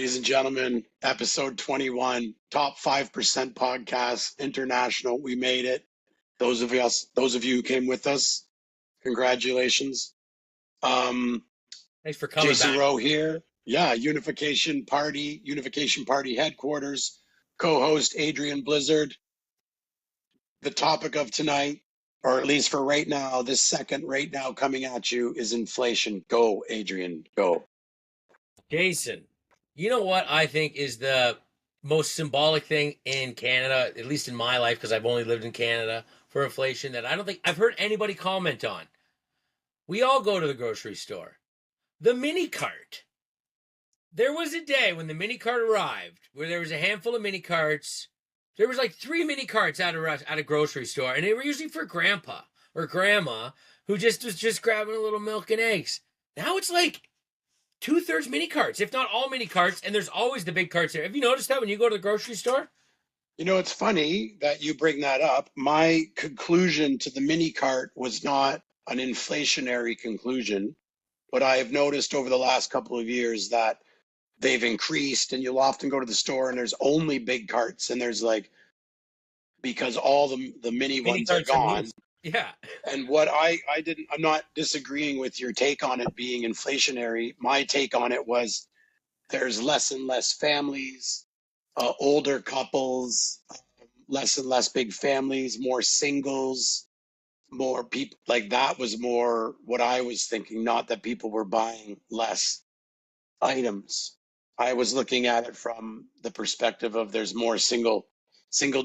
Ladies and gentlemen, episode 21, top 5% podcast, international. We made it. Those of you who came with us, congratulations. Thanks for coming Jason back. Rowe here. Yeah, Unification Party headquarters, co-host Adrian Blizzard. The topic of tonight, or at least for right now, this second right now coming at you is inflation. Go, Adrian, go. Jason, you know what I think is the most symbolic thing in Canada, at least in my life, because I've only lived in Canada, for inflation that I don't think I've heard anybody comment on. We all go to the grocery store. The mini cart. There was a day when the mini cart arrived where there was a handful of mini carts. There was like 3 mini carts at a grocery store, and they were usually for grandpa or grandma who was just grabbing a little milk and eggs. Now it's like 2/3 mini carts, if not all mini carts, and there's always the big carts there. Have you noticed that when you go to the grocery store? You know, it's funny that you bring that up. My conclusion to the mini cart was not an inflationary conclusion, but I have noticed over the last couple of years that they've increased, and you'll often go to the store and there's only big carts, and there's like, because all the mini ones are carts are gone. Yeah. And what I'm not disagreeing with your take on it being inflationary. My take on it was there's less and less families, older couples, less and less big families, more singles, more people. Like, that was more what I was thinking, not that people were buying less items. I was looking at it from the perspective of there's more single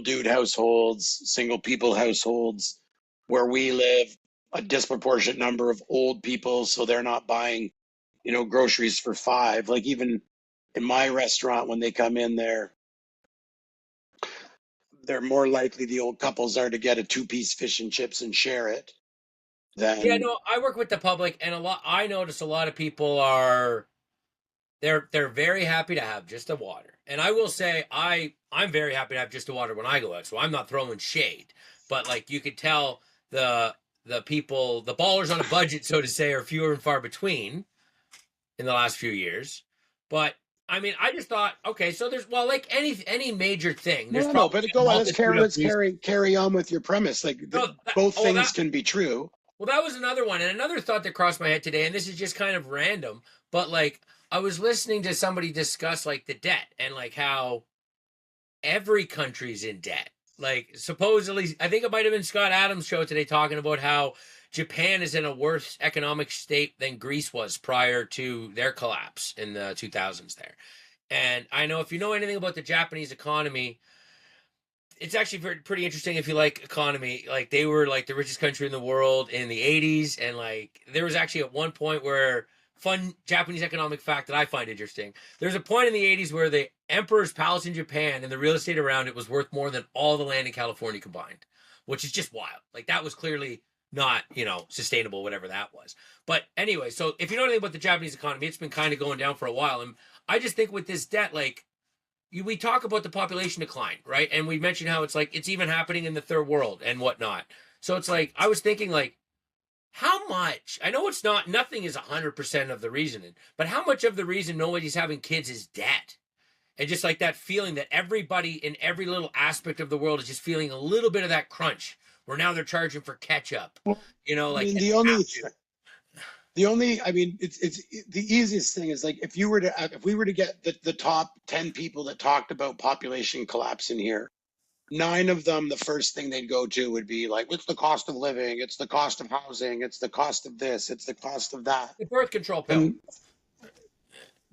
dude households, single people households. Where we live, a disproportionate number of old people, so they're not buying, groceries for 5. Like, even in my restaurant, when they come in there, they're more likely, the old couples are, to get a 2-piece fish and chips and share it than. Yeah, no, I work with the public, and I notice a lot of people are they're very happy to have just a water. And I will say I'm very happy to have just a water when I go out, so I'm not throwing shade. But like, you could tell the people, the ballers on a budget, so to say, are fewer and far between in the last few years. But I mean, I just thought, okay, so there's, well, like any major thing, there's No, but go on. Let's carry on with your premise. Like, both things can be true. Well, that was another one, and another thought that crossed my head today, and this is just kind of random, but like, I was listening to somebody discuss like the debt and like how every country's in debt. Like, supposedly, I think it might have been Scott Adams' show today talking about how Japan is in a worse economic state than Greece was prior to their collapse in the 2000s there. And I know, if you know anything about the Japanese economy, it's actually pretty interesting if you like economy. Like, they were like the richest country in the world in the 80s. And like, there was actually at one point where, fun Japanese economic fact that I find interesting, there's a point in the 80s where the Emperor's Palace in Japan and the real estate around it was worth more than all the land in California combined, which is just wild. Like, that was clearly not, sustainable, whatever that was. But anyway, so if you know anything about the Japanese economy, it's been kind of going down for a while. And I just think with this debt, like, we talk about the population decline, right? And we mentioned how it's like, it's even happening in the third world and whatnot. So it's like, I was thinking, like, how much, I know nothing is 100% of the reason, but how much of the reason nobody's having kids is debt? And just like that feeling that everybody in every little aspect of the world is just feeling a little bit of that crunch, where now they're charging for ketchup, like. I mean, the easiest thing is, like, if we were to get the top 10 people that talked about population collapse in here, 9 of them, the first thing they'd go to would be like, it's the cost of living, it's the cost of housing, it's the cost of this, it's the cost of that. The birth control pill. And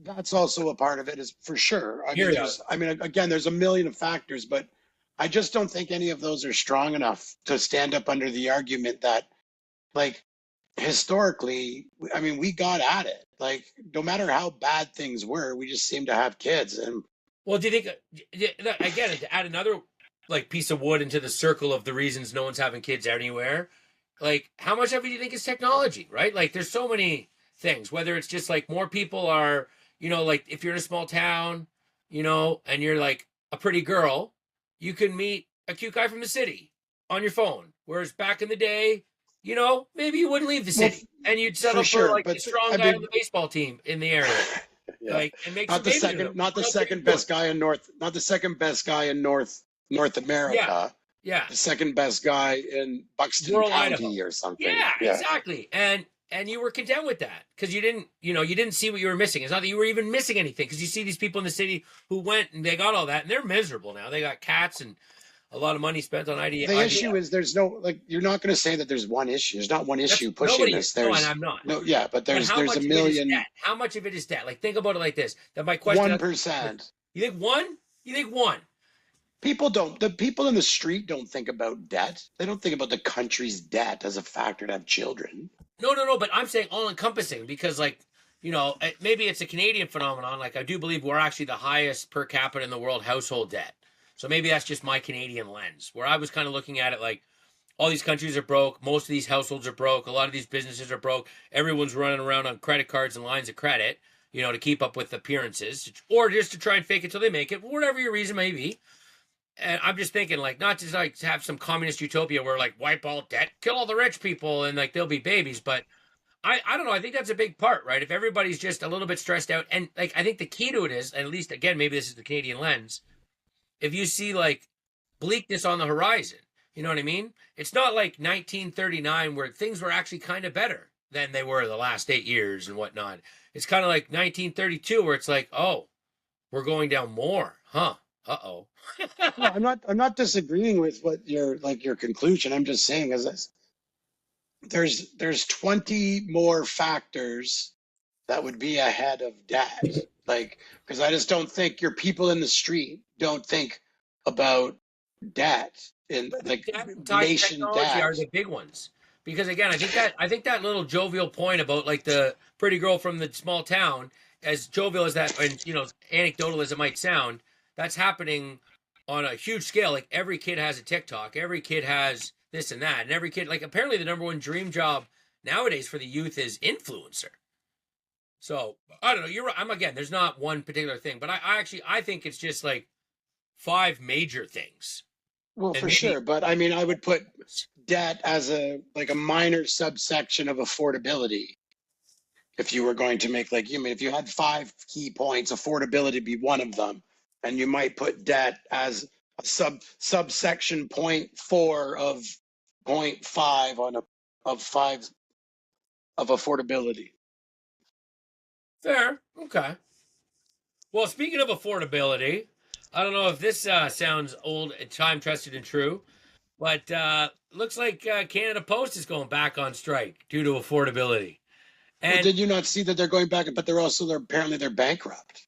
that's also a part of it, is for sure. Again, there's a million of factors, but I just don't think any of those are strong enough to stand up under the argument that, like, historically, I mean, we got at it. Like, no matter how bad things were, we just seemed to have kids. And well, do you think, again, to add another like piece of wood into the circle of the reasons no one's having kids anywhere, like, how much of it do you think is technology, right? Like, there's so many things, whether it's just like more people are, like, if you're in a small town, and you're like a pretty girl, you can meet a cute guy from the city on your phone. Whereas back in the day, maybe you wouldn't leave the city, and you'd settle for like a strong guy on the baseball team in the area. Yeah. like, and make some Not the babies with them. second, not the What else are you second doing? best guy in not the second best guy in North Yeah, America. yeah. The second best guy in Buxton Rural Idaho. County or something. Yeah, Yeah. exactly. And you were content with that because you didn't see what you were missing. It's not that you were even missing anything because you see these people in the city who went and they got all that and they're miserable now. They got cats and a lot of money spent on idea. The issue is there's no, like, you're not going to say that there's one issue. There's not one That's issue pushing nobody this. is. No, and There's I'm not. no, yeah, but But how there's a much of it is million, debt? How much of it is debt? Like think about it like this. That my question. 1%. You think one? You think one? The people in the street don't think about debt. They don't think about the country's debt as a factor to have children. No, no, no. But I'm saying all encompassing because maybe it's a Canadian phenomenon. Like I do believe we're actually the highest per capita in the world household debt. So maybe that's just my Canadian lens, where I was kind of looking at it like all these countries are broke, most of these households are broke, a lot of these businesses are broke, everyone's running around on credit cards and lines of credit, to keep up with appearances, or just to try and fake it till they make it, whatever your reason may be. And I'm just thinking, like, not to like have some communist utopia where like wipe all debt, kill all the rich people, and like they'll be babies, but I don't know. I think that's a big part, right? If everybody's just a little bit stressed out, and like I think the key to it is, at least again, maybe this is the Canadian lens, if you see like bleakness on the horizon, you know what I mean? It's not like 1939 where things were actually kind of better than they were the last 8 years and whatnot. It's kind of like 1932 where it's like, oh, we're going down more, huh? Uh-oh. No, I'm not disagreeing with what your conclusion. I'm just saying is this. There's 20 more factors that would be ahead of debt. Like, because I just don't think your people in the street don't think about debt in But like debt and tied to nation technology are debt. the big ones. Because again, I think that little jovial point about like the pretty girl from the small town, as jovial as that and anecdotal as it might sound, that's happening on a huge scale. Like every kid has a TikTok, every kid has this and that, and every kid like apparently the number one dream job nowadays for the youth is influencer. So I don't know. You're right. There's not one particular thing, but I think it's just like five major things, Well, and for maybe sure, but I mean, I would put debt as a minor subsection of affordability. If you were going to make if you had five key points, affordability be one of them, and you might put debt as a subsection point four of point five of five of affordability. fair. Okay. Well, speaking of affordability, I don't know if this sounds old, time tested, and true, but looks like Canada Post is going back on strike due to affordability. Well, And did you not see that they're going back? But they're apparently they're bankrupt.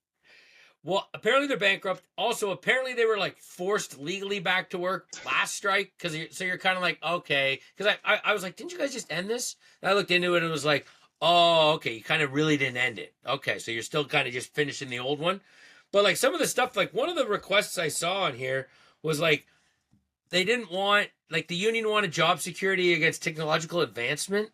well, apparently they're bankrupt. Also, apparently they were like forced legally back to work last strike because you're kind of like okay, because I was like, didn't you guys just end this? And I looked into it and it was like, oh, okay, you kind of really didn't end it. Okay, so you're still kind of just finishing the old one. But like some of the stuff, like one of the requests I saw on here was like they didn't want like the union wanted job security against technological advancement.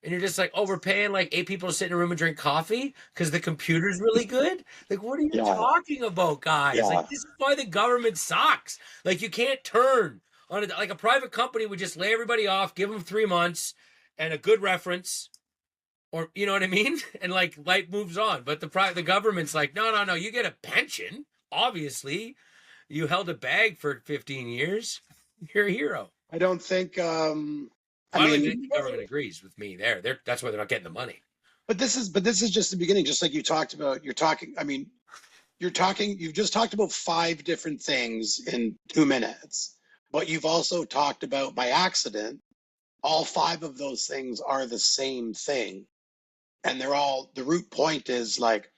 And you're just like, oh, we're paying like 8 people to sit in a room and drink coffee because the computer's really good. Like, what are you Yeah, talking about, guys? Like, yeah. this is why the government sucks. Like, you can't turn on it. Like a private company would just lay everybody off, give them 3 months and a good reference, or you know what I mean? And like, life moves on. But the government's like, no, no, no, you get a pension. Obviously, you held a bag for 15 years. You're a hero. I don't think. I I don't even think mean, the government agrees with me there. That's why they're not getting the money. but this is just the beginning. Just like you talked about, you're talking. I mean, you're talking. You've just talked about five different things in 2 minutes, but you've also talked about by accident. All five of those things are the same thing, and the root point is like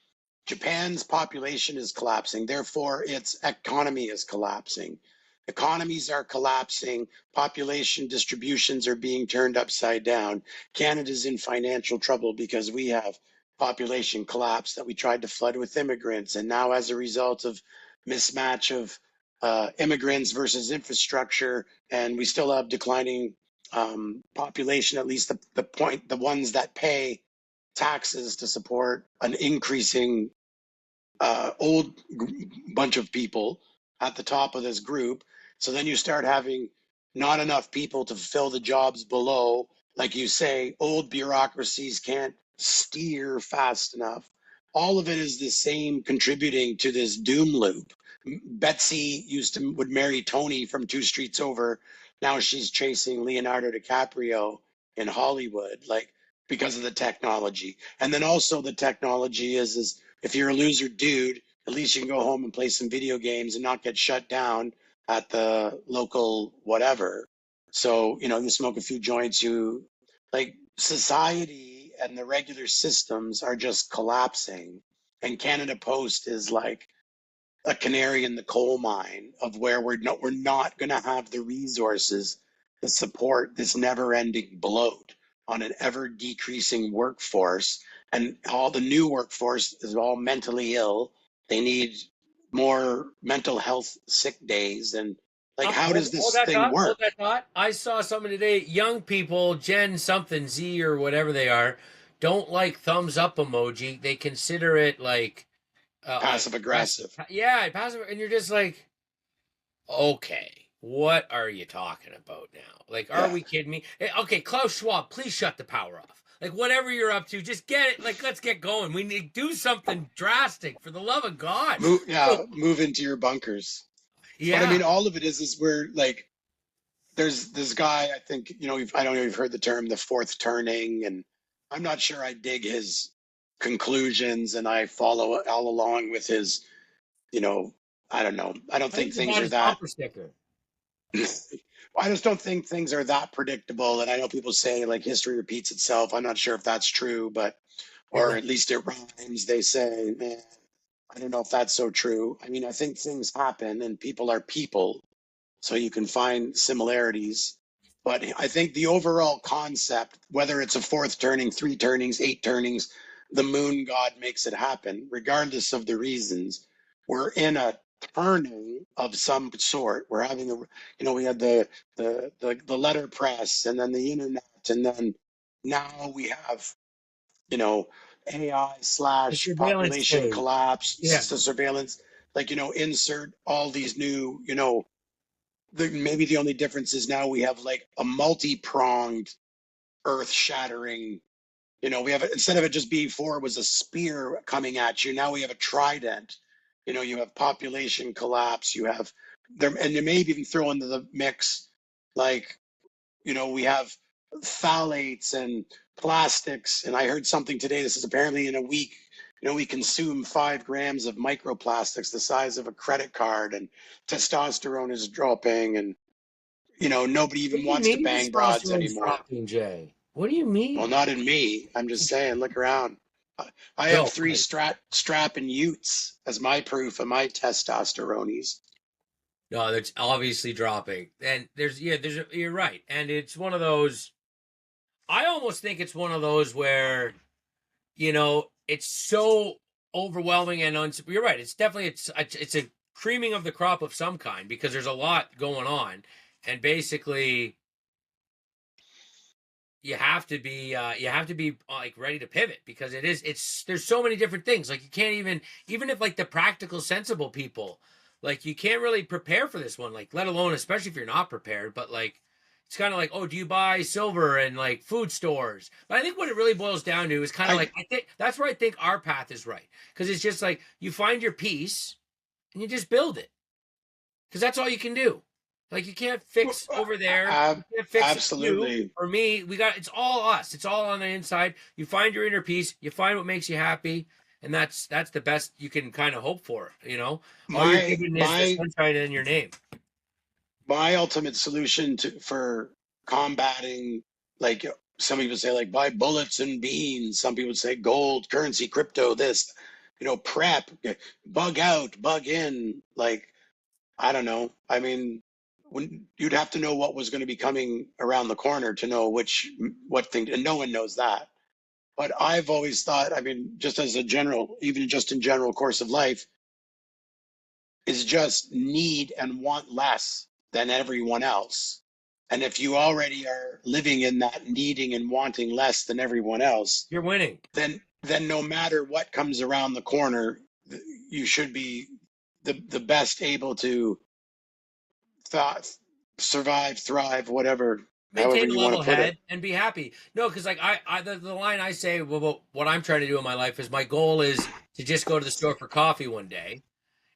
Japan's population is collapsing, therefore its economy is collapsing. Economies are collapsing, population distributions are being turned upside down. Canada's in financial trouble because we have population collapse that we tried to flood with immigrants. And now, as a result of mismatch of immigrants versus infrastructure, and we still have declining population, at least the ones that pay taxes to support an increasing old bunch of people at the top of this group. So then you start having not enough people to fill the jobs below. Like you say, old bureaucracies can't steer fast enough. all of it is the same contributing to this doom loop. Betsy used to would marry Tony from two streets over. Now she's chasing Leonardo DiCaprio in Hollywood, like because of the technology. And then also the technology is if you're a loser dude, at least you can go home and play some video games and not get shut down at the local whatever. So, you smoke a few joints, you like society and the regular systems are just collapsing. And Canada Post is like a canary in the coal mine of where we're not going to have the resources to support this never-ending bloat on an ever decreasing workforce, and all the new workforce is all mentally ill. They need more mental health sick days, and like how does Hold this that thing thought. Hold work? that thought. I saw something today. Young people, Gen something Z or whatever they are, don't like thumbs up emoji. They consider it like Passive passive. aggressive. Yeah, passive, and you're just like, okay, what are you talking about now? Like, are Yeah. we kidding me? Okay, Klaus Schwab, please shut the power off. Like, whatever you're up to, just get it. Like, let's get going. We need to do something drastic for the love of God. Move, So, yeah, move into your bunkers. But I yeah, mean, all of it is we're like, there's this guy, I think, I don't know if you've heard the term the fourth turning, and I'm not sure I dig his conclusions and I follow all along with his, you know, I don't know. I don't I think think it's things about are his that, bumper sticker. I just don't think things are that predictable. And I know people say like history repeats itself. I'm not sure if that's true, but, or at least it rhymes, they say. Man, I don't know if that's so true. I mean, I think things happen and people are people, so you can find similarities. But I think the overall concept, whether it's a fourth turning, three turnings, eight turnings, the moon god makes it happen, regardless of the reasons. We're in a turning of some sort. We're having we had the letterpress and then the internet, and then now we have you know, AI The slash surveillance population state. collapse, Yeah. surveillance, like, insert all these new, maybe the only difference is now we have like a multi-pronged earth shattering, we have, instead of it just being four, it was a spear coming at you. Now we have a trident, you have population collapse, you have there, and you maybe even throw into the mix, like, we have phthalates and plastics. And I heard something today. This is apparently in a week, we consume 5 grams of microplastics the size of a credit card, and testosterone is dropping. And, nobody What even do you wants to mean bang broads testosterone's anymore. dropping, Jay? What do you Well, mean? not in me. I'm just saying, look around. I have No, three strapping utes as my proof of my testosteronies. no, that's obviously dropping. And you're right. And it's one of those, I almost think it's one of those where, it's so overwhelming and you're right. It's a creaming of the crop of some kind because there's a lot going on. And basically, you have to be like ready to pivot because there's so many different things, like you can't even if like the practical sensible people, like you can't really prepare for this one, like let alone especially if you're not prepared, but like it's kind of like, oh, do you buy silver and like food stores? But I think what it really boils down to is kind of I like, I think that's where I think our path is right, because it's just like you find your piece and you just build it, because that's all you can do. Like you can't fix over there. You can't fix you absolutely. or me. It's all us. It's all on the inside. You find your inner peace. You find what makes you happy, and that's the best you can kind of hope for. All you're My given is the my sunshine in your name. my ultimate solution for combating, like, some people say like buy bullets and beans, some people say gold, currency, crypto, this, prep, bug out, bug in, like, I don't know. I mean, when you'd have to know what was going to be coming around the corner to know what thing, and no one knows that. But I've always thought, I mean, just as a general, even just in general course of life, is just need and want less than everyone else. And if you already are living in that needing and wanting less than everyone else, You're winning. then no matter what comes around the corner, you should be the best able to thought, survive, thrive, whatever. however maintain a you want level to put it. head and be happy. No, because like the line I say, well, what I'm trying to do in my life is my goal is to just go to the store for coffee one day.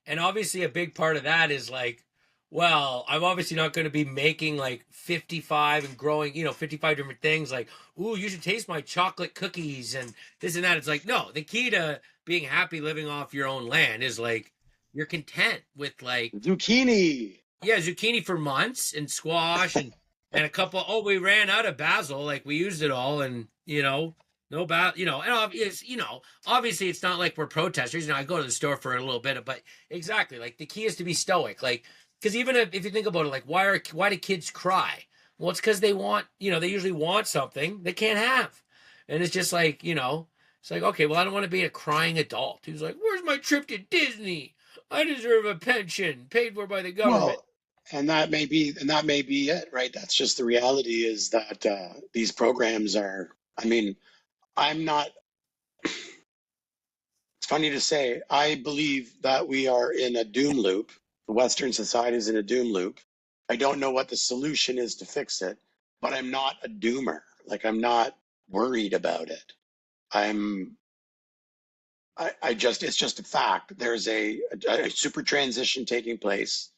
And obviously, a big part of that is like, well, I'm obviously not going to be making like 55 and growing, 55 different things. Like, ooh, you should taste my chocolate cookies and this and that. It's like, no, the key to being happy living off your own land is like you're content with like, Zucchini. yeah, zucchini for months and squash and a couple. Oh, we ran out of basil, like we used it all, and no and obviously it's not like we're protesters. I go to the store for a little bit, but exactly, like the key is to be stoic, like because even if you think about it, like why do kids cry? Well, it's because they want, they usually want something they can't have, and it's just like it's like okay, well I don't want to be a crying adult who's like, where's my trip to Disney? I deserve a pension paid for by the government. Well, and that may be it, right? That's just the reality is that these programs are. I mean, I'm not. It's funny to say. I believe that we are in a doom loop. The Western society is in a doom loop. I don't know what the solution is to fix it, but I'm not a doomer. Like I'm not worried about it. I'm I just it's just a fact. There's a super transition taking place.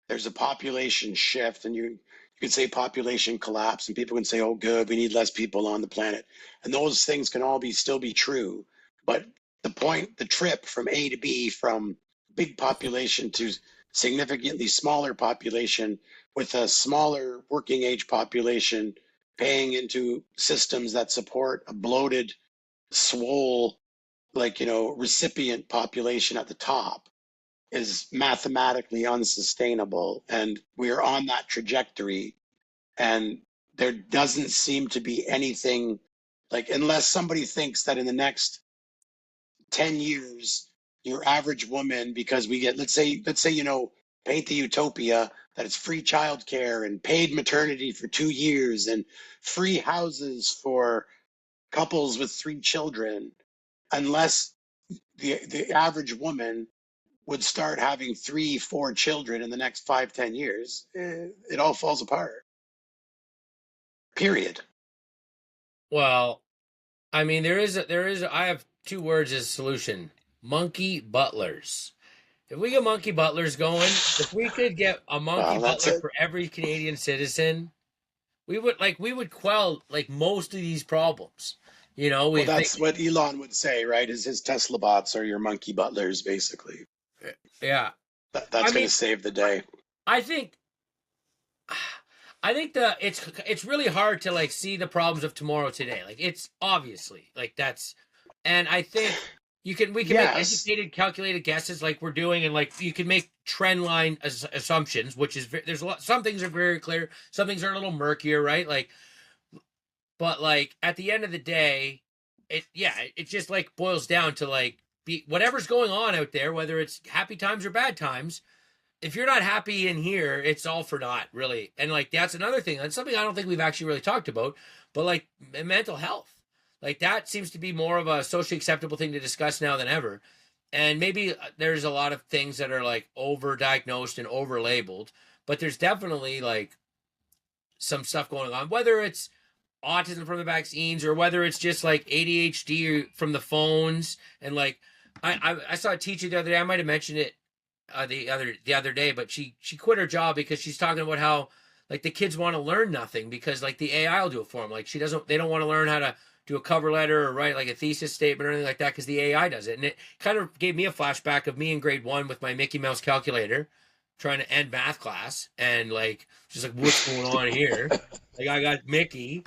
There's a population shift, and you can say population collapse, and people can say, "Oh, good, we need less people on the planet," and those things can all be still be true. But the trip from A to B, from big population to significantly smaller population, with a smaller working age population, paying into systems that support a bloated, swole, like recipient population at the top is mathematically unsustainable, and we're on that trajectory, and there doesn't seem to be anything, like, unless somebody thinks that in the next 10 years your average woman, because we get, let's say paint the utopia that it's free childcare and paid maternity for 2 years and free houses for couples with 3 children, unless the average woman would start having 3, 4 children in the next 5, 10 years, it all falls apart. Period. Well, I mean, I have two words as a solution: monkey butlers. If we get monkey butlers going, if we could get a monkey Well, that's butler it. for every Canadian citizen, we would quell like most of these problems. Well, We think, that's what Elon would say, right? Is his Tesla bots are your monkey butlers, basically. yeah. I That's going to mean, save the day. I think I think the it's really hard to like see the problems of tomorrow today. Like it's obviously like that's, and I think we can make Yes. educated, calculated guesses like we're doing, and like you can make trend line assumptions, which is there's a lot. Some things are very clear, some things are a little murkier, right? Like, but like at the end of the day, it just like boils down to like be whatever's going on out there, whether it's happy times or bad times, if you're not happy in here, it's all for naught, really. And like that's another thing. That's something I don't think we've actually really talked about. But like mental health, like that seems to be more of a socially acceptable thing to discuss now than ever. And maybe there's a lot of things that are like over-diagnosed and over-labeled, but there's definitely like some stuff going on. Whether it's autism from the vaccines or whether it's just like ADHD from the phones, and like I saw a teacher the other day. I might have mentioned it the other day, but she quit her job because she's talking about how like the kids want to learn nothing because like the AI will do it for them. Like they don't want to learn how to do a cover letter or write like a thesis statement or anything like that because the AI does it. And it kind of gave me a flashback of me in grade 1 with my Mickey Mouse calculator trying to end math class, and like just like what's going on here? Like I got Mickey,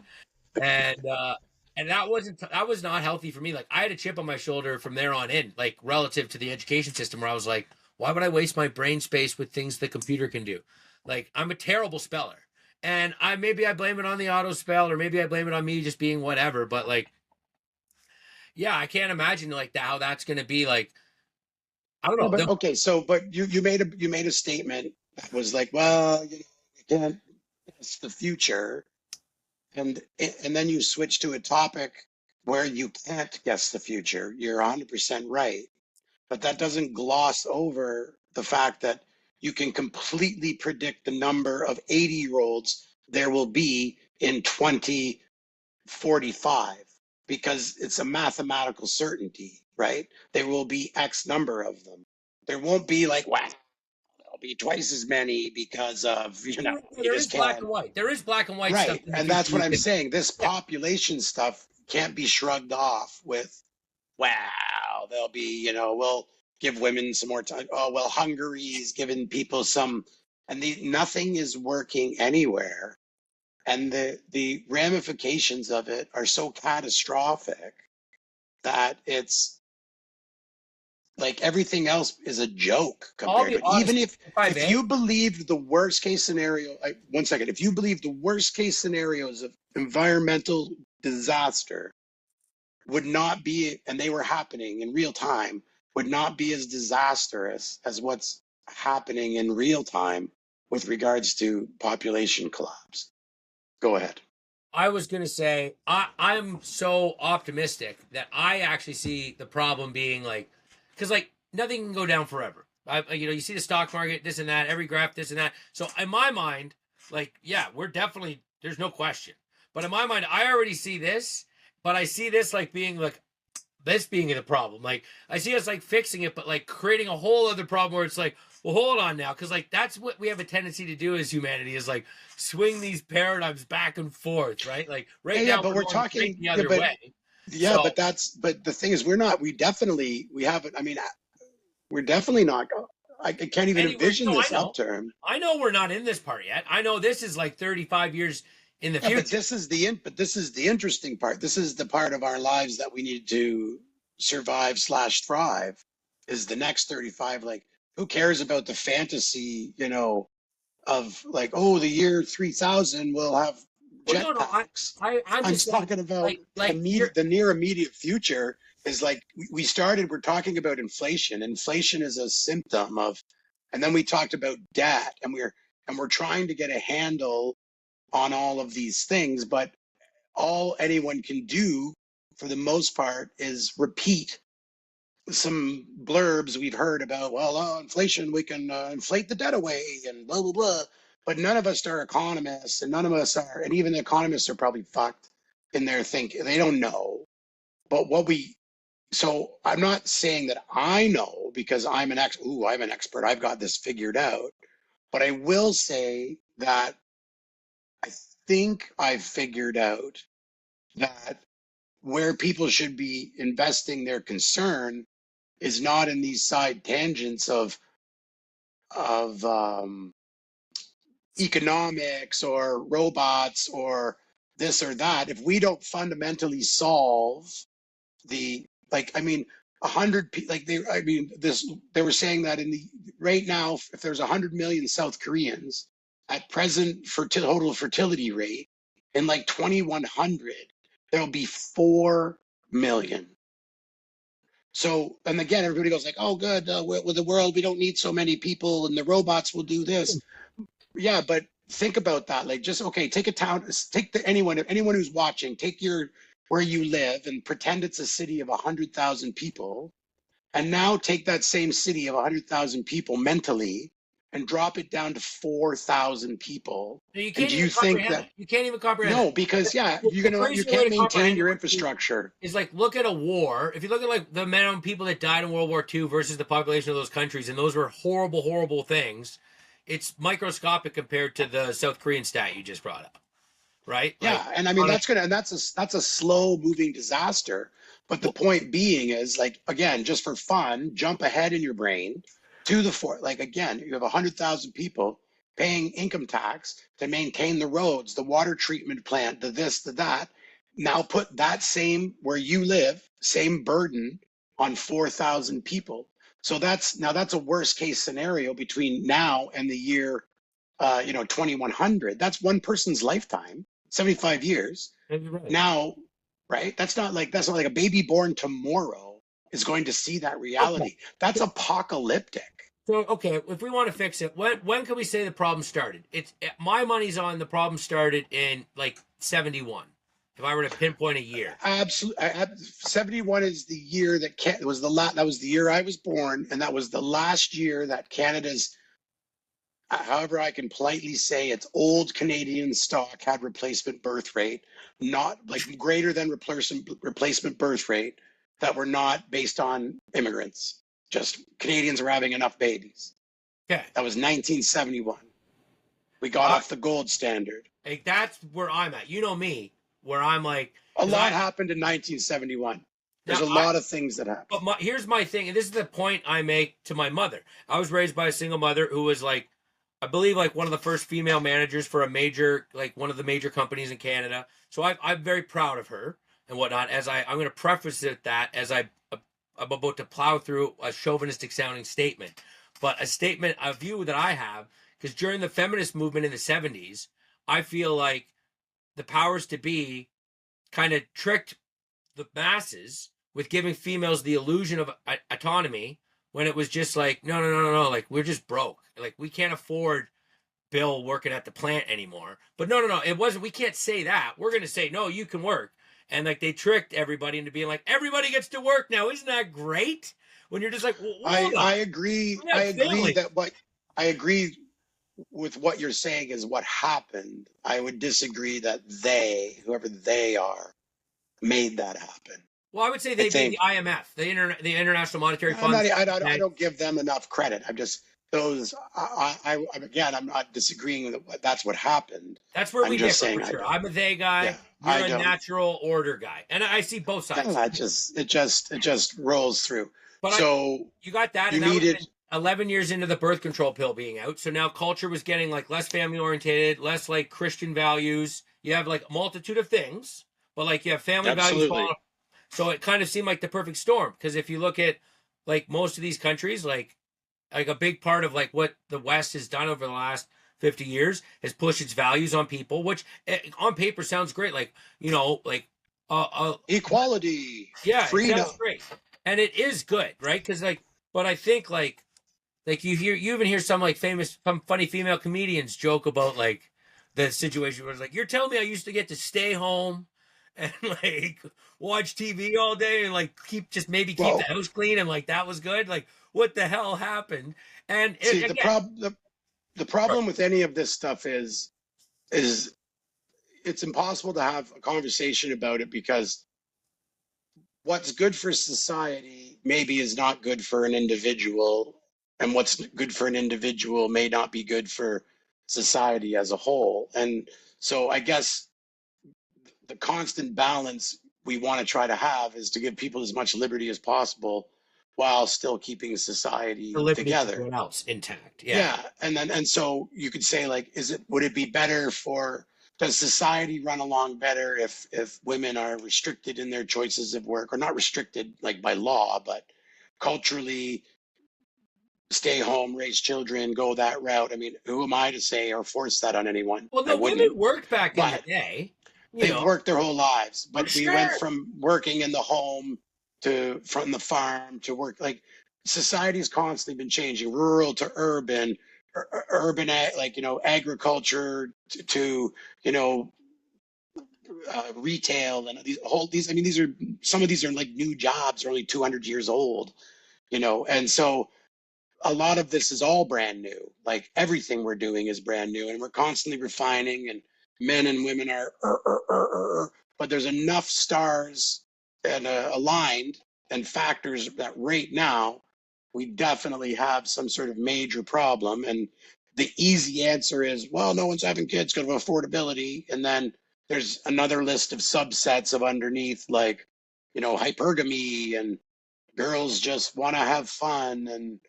and that was not healthy for me. Like I had a chip on my shoulder from there on in, like relative to the education system, where I was like, why would I waste my brain space with things the computer can do? Like I'm a terrible speller, and I blame it on the auto spell, or maybe I blame it on me just being whatever. But like, yeah, I can't imagine like how that's gonna be. Like I don't No, know. but okay. So, but you made a statement that was like, well, we can't. It's the future. And then you switch to a topic where you can't guess the future. You're 100% right. But that doesn't gloss over the fact that you can completely predict the number of 80-year-olds there will be in 2045 because it's a mathematical certainty, right? There will be X number of them. There won't be like, wow, there'll be twice as many because of, you There is just black and can't. white. There is black and white stuff Right. in the And future. that's what I'm saying. This Yeah. population stuff can't be shrugged off with, wow, they'll be, we'll give women some more time. Oh, well, Hungary's giving people some, and nothing is working anywhere. And the ramifications of it are so catastrophic that it's like everything else is a joke I'll compared be to it. honest. Even If I if may, you believed the worst case scenario, one second, if you believe the worst case scenarios of environmental disaster would not be, and they were happening in real time, would not be as disastrous as what's happening in real time with regards to population collapse. Go ahead. I was gonna say I'm so optimistic that I actually see the problem being like, because like nothing can go down forever. You see the stock market, this and that, every graph, this and that. So in my mind, like yeah, we're definitely there's no question. But in my mind, I already see this, but I see this like being like this being the problem. Like I see us like fixing it, but like creating a whole other problem where it's like, well, hold on now, because like that's what we have a tendency to do as humanity is like swing these paradigms back and forth, right? Like Yeah, right yeah, now but we're we're going straight talking, the yeah, other but way. yeah, So but the thing is, we haven't, I mean, we're definitely not, I can't even anyway, envision no, this upturn. I know we're not in this part yet. I know this is like 35 years in the Yeah, but future. this is the interesting part. This is the part of our lives that we need to survive slash thrive is the next 35. Like, who cares about the fantasy, of like, oh, the year 3000 we'll have Well, no, jetpacks. I'm I'm just saying, talking about you're the near immediate future is like we're talking about inflation. Inflation is a symptom of, and then we talked about debt, and we're trying to get a handle on all of these things, but all anyone can do for the most part is repeat some blurbs we've heard about, well, inflation, we can inflate the debt away and blah, blah, blah. But none of us are economists, and none of us are, and even the economists are probably fucked in their thinking. They don't know. But so I'm not saying that I know because I'm an expert. I've got this figured out. But I will say that I think I've figured out that where people should be investing their concern is not in these side tangents of economics or robots or this or that. If we don't fundamentally solve the, like, I mean, 100 like they were saying that in the right now, if there's 100 million South Koreans at present for total fertility rate, in like 2100 there'll be 4 million. So, and again, everybody goes like, "Oh, good, with the world, we don't need so many people, and the robots will do this." Yeah, but think about that. Like, just okay, take a town, take anyone who's watching, take your where you live, and pretend it's a city of 100,000 people, and now take that same city of 100,000 people mentally and drop it down to 4,000 people. you And can't do even you think comprehend that that. You can't even comprehend no? that. Because yeah, The you crazier way can't to maintain comprehend it your would be infrastructure. is like look at a war. If you look at like the amount of people that died in World War II versus the population of those countries, and those were horrible, horrible things. It's microscopic compared to the South Korean stat you just brought up, right? Like Yeah, and I mean on a that's a slow moving disaster. But the well, point being is like again, just for fun, jump ahead in your brain to the fort. Like again, you have 100,000 people paying income tax to maintain the roads, the water treatment plant, the this, the that. Now put that same where you live, same burden on 4,000 people. So that's a worst case scenario between now and the year 2100. That's one person's lifetime, 75 years. you're right. Now, right? That's not like a baby born tomorrow is going to see that Okay. reality. That's apocalyptic. So okay, if we want to fix it, when can we say the problem started? It's my money's on the problem started in like 71. If I were to pinpoint a year. Absolutely. 71 is the year that was the year I was born, and that was the last year that Canada's however I can politely say, it's old Canadian stock had replacement birth rate, not like greater than replacement birth rate, that were not based on immigrants. Just Canadians were having enough babies. Okay. That was 1971. We got I, off the gold standard. like, that's where I'm at. You know me, where I'm like, A because lot happened in 1971. There's now a I, lot of things that happened. but here's my thing, and this is the point I make to my mother. I was raised by a single mother who was like, I believe, like one of the first female managers for a major, like one of the major companies in Canada. So I'm very proud of her and whatnot. I'm going to preface it that as I'm about to plow through a chauvinistic sounding statement, but a view that I have, because during the feminist movement in the 70s, I feel like the powers to be kind of tricked the masses with giving females the illusion of autonomy when it was just like, no, no, no, no, no, like we're just broke. Like we can't afford Bill working at the plant anymore. But no, no, no, it wasn't. We can't say that. We're going to say, no, you can work. And like they tricked everybody into being like, everybody gets to work now. Isn't that great? When you're just like, well, hold on. I agree. I agree that what I agree with what you're saying is what happened. I would disagree that whoever they are, made that happen. Well, I would say I they being the think IMF, the International Monetary Fund. I don't give them enough credit. I'm just those. Again, I'm not disagreeing that that's what happened. That's where I'm we just differ saying for I sure. don't. I'm a they guy. Yeah, I You're a don't. natural order guy, and I see both sides. It just rolls through. But So you got that, you and that would have needed. been 11 years into the birth control pill being out. So now culture was getting like less family oriented, less like Christian values. You have like a multitude of things, but like you have family values falling. Absolutely. So it kind of seemed like the perfect storm, because if you look at like most of these countries, like a big part of like what the West has done over the last 50 years has pushed its values on people, which on paper sounds great. Like, like, Equality, yeah, it freedom. sounds great. And it is good, right? Because but I think like you even hear some like some funny female comedians joke about like the situation where it's like, you're telling me I used to get to stay home and like watch TV all day and like maybe keep the Well, house clean and like that was good. Like what the hell happened? And see, again, the problem with any of this stuff is it's impossible to have a conversation about it because what's good for society maybe is not good for an individual, and what's good for an individual may not be good for society as a whole. And so I guess the constant balance we want to try to have is to give people as much liberty as possible while still keeping the society liberty of together. everyone else intact. Yeah. Yeah, and so you could say like, would it be better for does society run along better if women are restricted in their choices of work, or not restricted like by law, but culturally stay home, raise children, go that route? I mean, who am I to say or force that on anyone? Well, I the wouldn't, women worked back in the but day, they've worked their whole lives. for But we went sure. from working in the home to from the farm to work. Like society's constantly been changing, rural to urban, urban like agriculture to you know retail, and these. I mean, these are some of these are like new jobs are only 200 years old. And so a lot of this is all brand new. Like everything we're doing is brand new, and we're constantly refining. And men and women are, but there's enough stars and aligned and factors that right now we definitely have some sort of major problem. And the easy answer is, well, no one's having kids because of affordability. And then there's another list of subsets of underneath, like hypergamy, and girls just want to have fun, and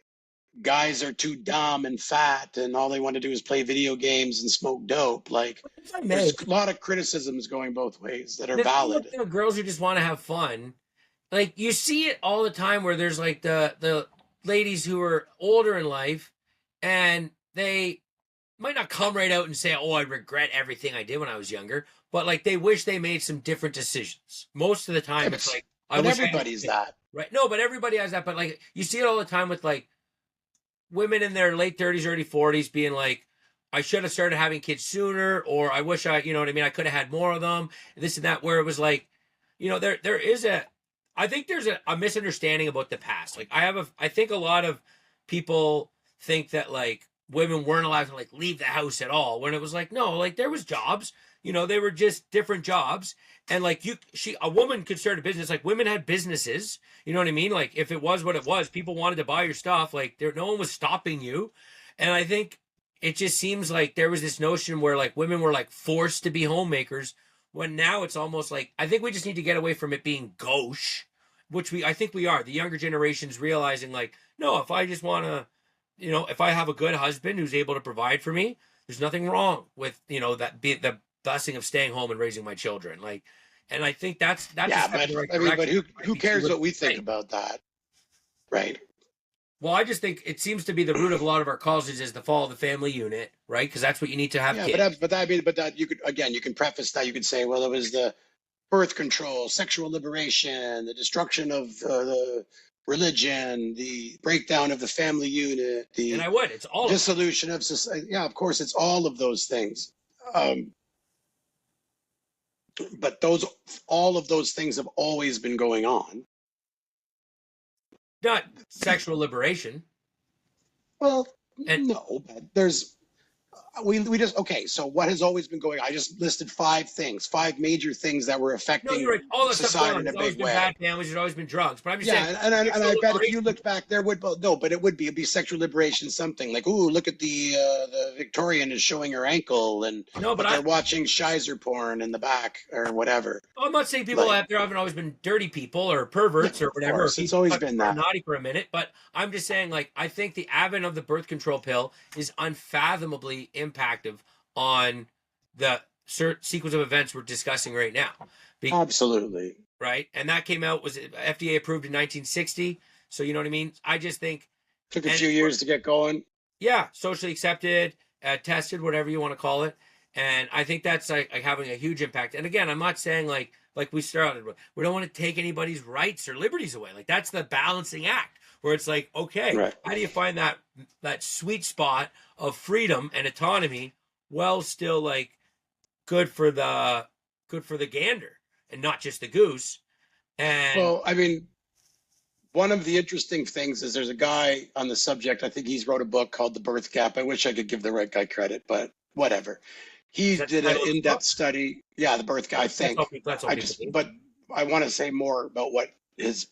guys are too dumb and fat and all they want to do is play video games and smoke dope. Like If I may, there's a lot of criticisms going both ways that are the thing valid. with girls who just want to have fun, like you see it all the time where there's like the ladies who are older in life and they might not come right out and say, oh, I regret everything I did when I was younger, but like they wish they made some different decisions. Most of the time it's like, I But wish everybody's that. right. No, but everybody has that. But like you see it all the time with like women in their late 30s, early 40s being like, I should have started having kids sooner, or I wish you know what I mean? I could have had more of them, and this and that, where it was like, there is I think there's a misunderstanding about the past. Like I think a lot of people think that like women weren't allowed to like leave the house at all, when it was like, no, like there was jobs, they were just different jobs. And like a woman could start a business. Like women had businesses, you know what I mean? Like if it was what it was, people wanted to buy your stuff, like no one was stopping you. And I think it just seems like there was this notion where like women were like forced to be homemakers, when now it's almost like, I think we just need to get away from it being gauche, which I think we are. The younger generation's realizing like, no, if I just want to, if I have a good husband who's able to provide for me, there's nothing wrong with, that be the blessing of staying home and raising my children. Like, and I think that's a Yeah, step but in the right I mean, but direction. who cares what we think about that, right? Well, I just think it seems to be the root of a lot of our causes is the fall of the family unit, right? Because that's what you need to have Yeah, kids. but that you could, again, you can preface that. You could say, well, it was the birth control, sexual liberation, the destruction of the religion, the breakdown of the family unit, And the I would. It's all of that. dissolution of society. Yeah, of course, it's all of those things. Um, but all of those things have always been going on. Not sexual liberation. Well, And no, but we just, okay, so what has always been going on? I just listed five major things that were no, affecting you're right. All that stuff's going society on. in a There's always big been way. bad families. There's always been drugs. But I'm just saying, Yeah, and sexual I bet if you liberation. looked back, there would, well, no, but it'd be sexual liberation, something like, ooh, look at the Victorian is showing her ankle, No, but but they're watching Shizer porn in the back or whatever. I'm not saying people Like, out there haven't always been dirty people or yeah, perverts or of whatever, or course, it's people always got been that. naughty for a minute, but I'm just saying, like, I think the advent of the birth control pill is unfathomably impactful on the sequence of events we're discussing right now. Absolutely. Right? And that came out, was FDA approved in 1960. So, you know what I mean? I just think, Took a and few years to get going. yeah, socially accepted, tested, whatever you want to call it. And I think that's like having a huge impact. And again, I'm not saying like we started with, we don't want to take anybody's rights or liberties away. Like that's the balancing act where it's like, okay, Right. how do you find that sweet spot of freedom and autonomy while still like good for the gander and not just the goose. And Well, I mean, one of the interesting things is there's a guy on the subject. I think he's wrote a book called The Birth Gap. I wish I could give the right guy credit, but whatever. is He that the did an title of the book? in-depth study. Yeah, The Birth Gap, I think. That's all people need. But I want to say more about what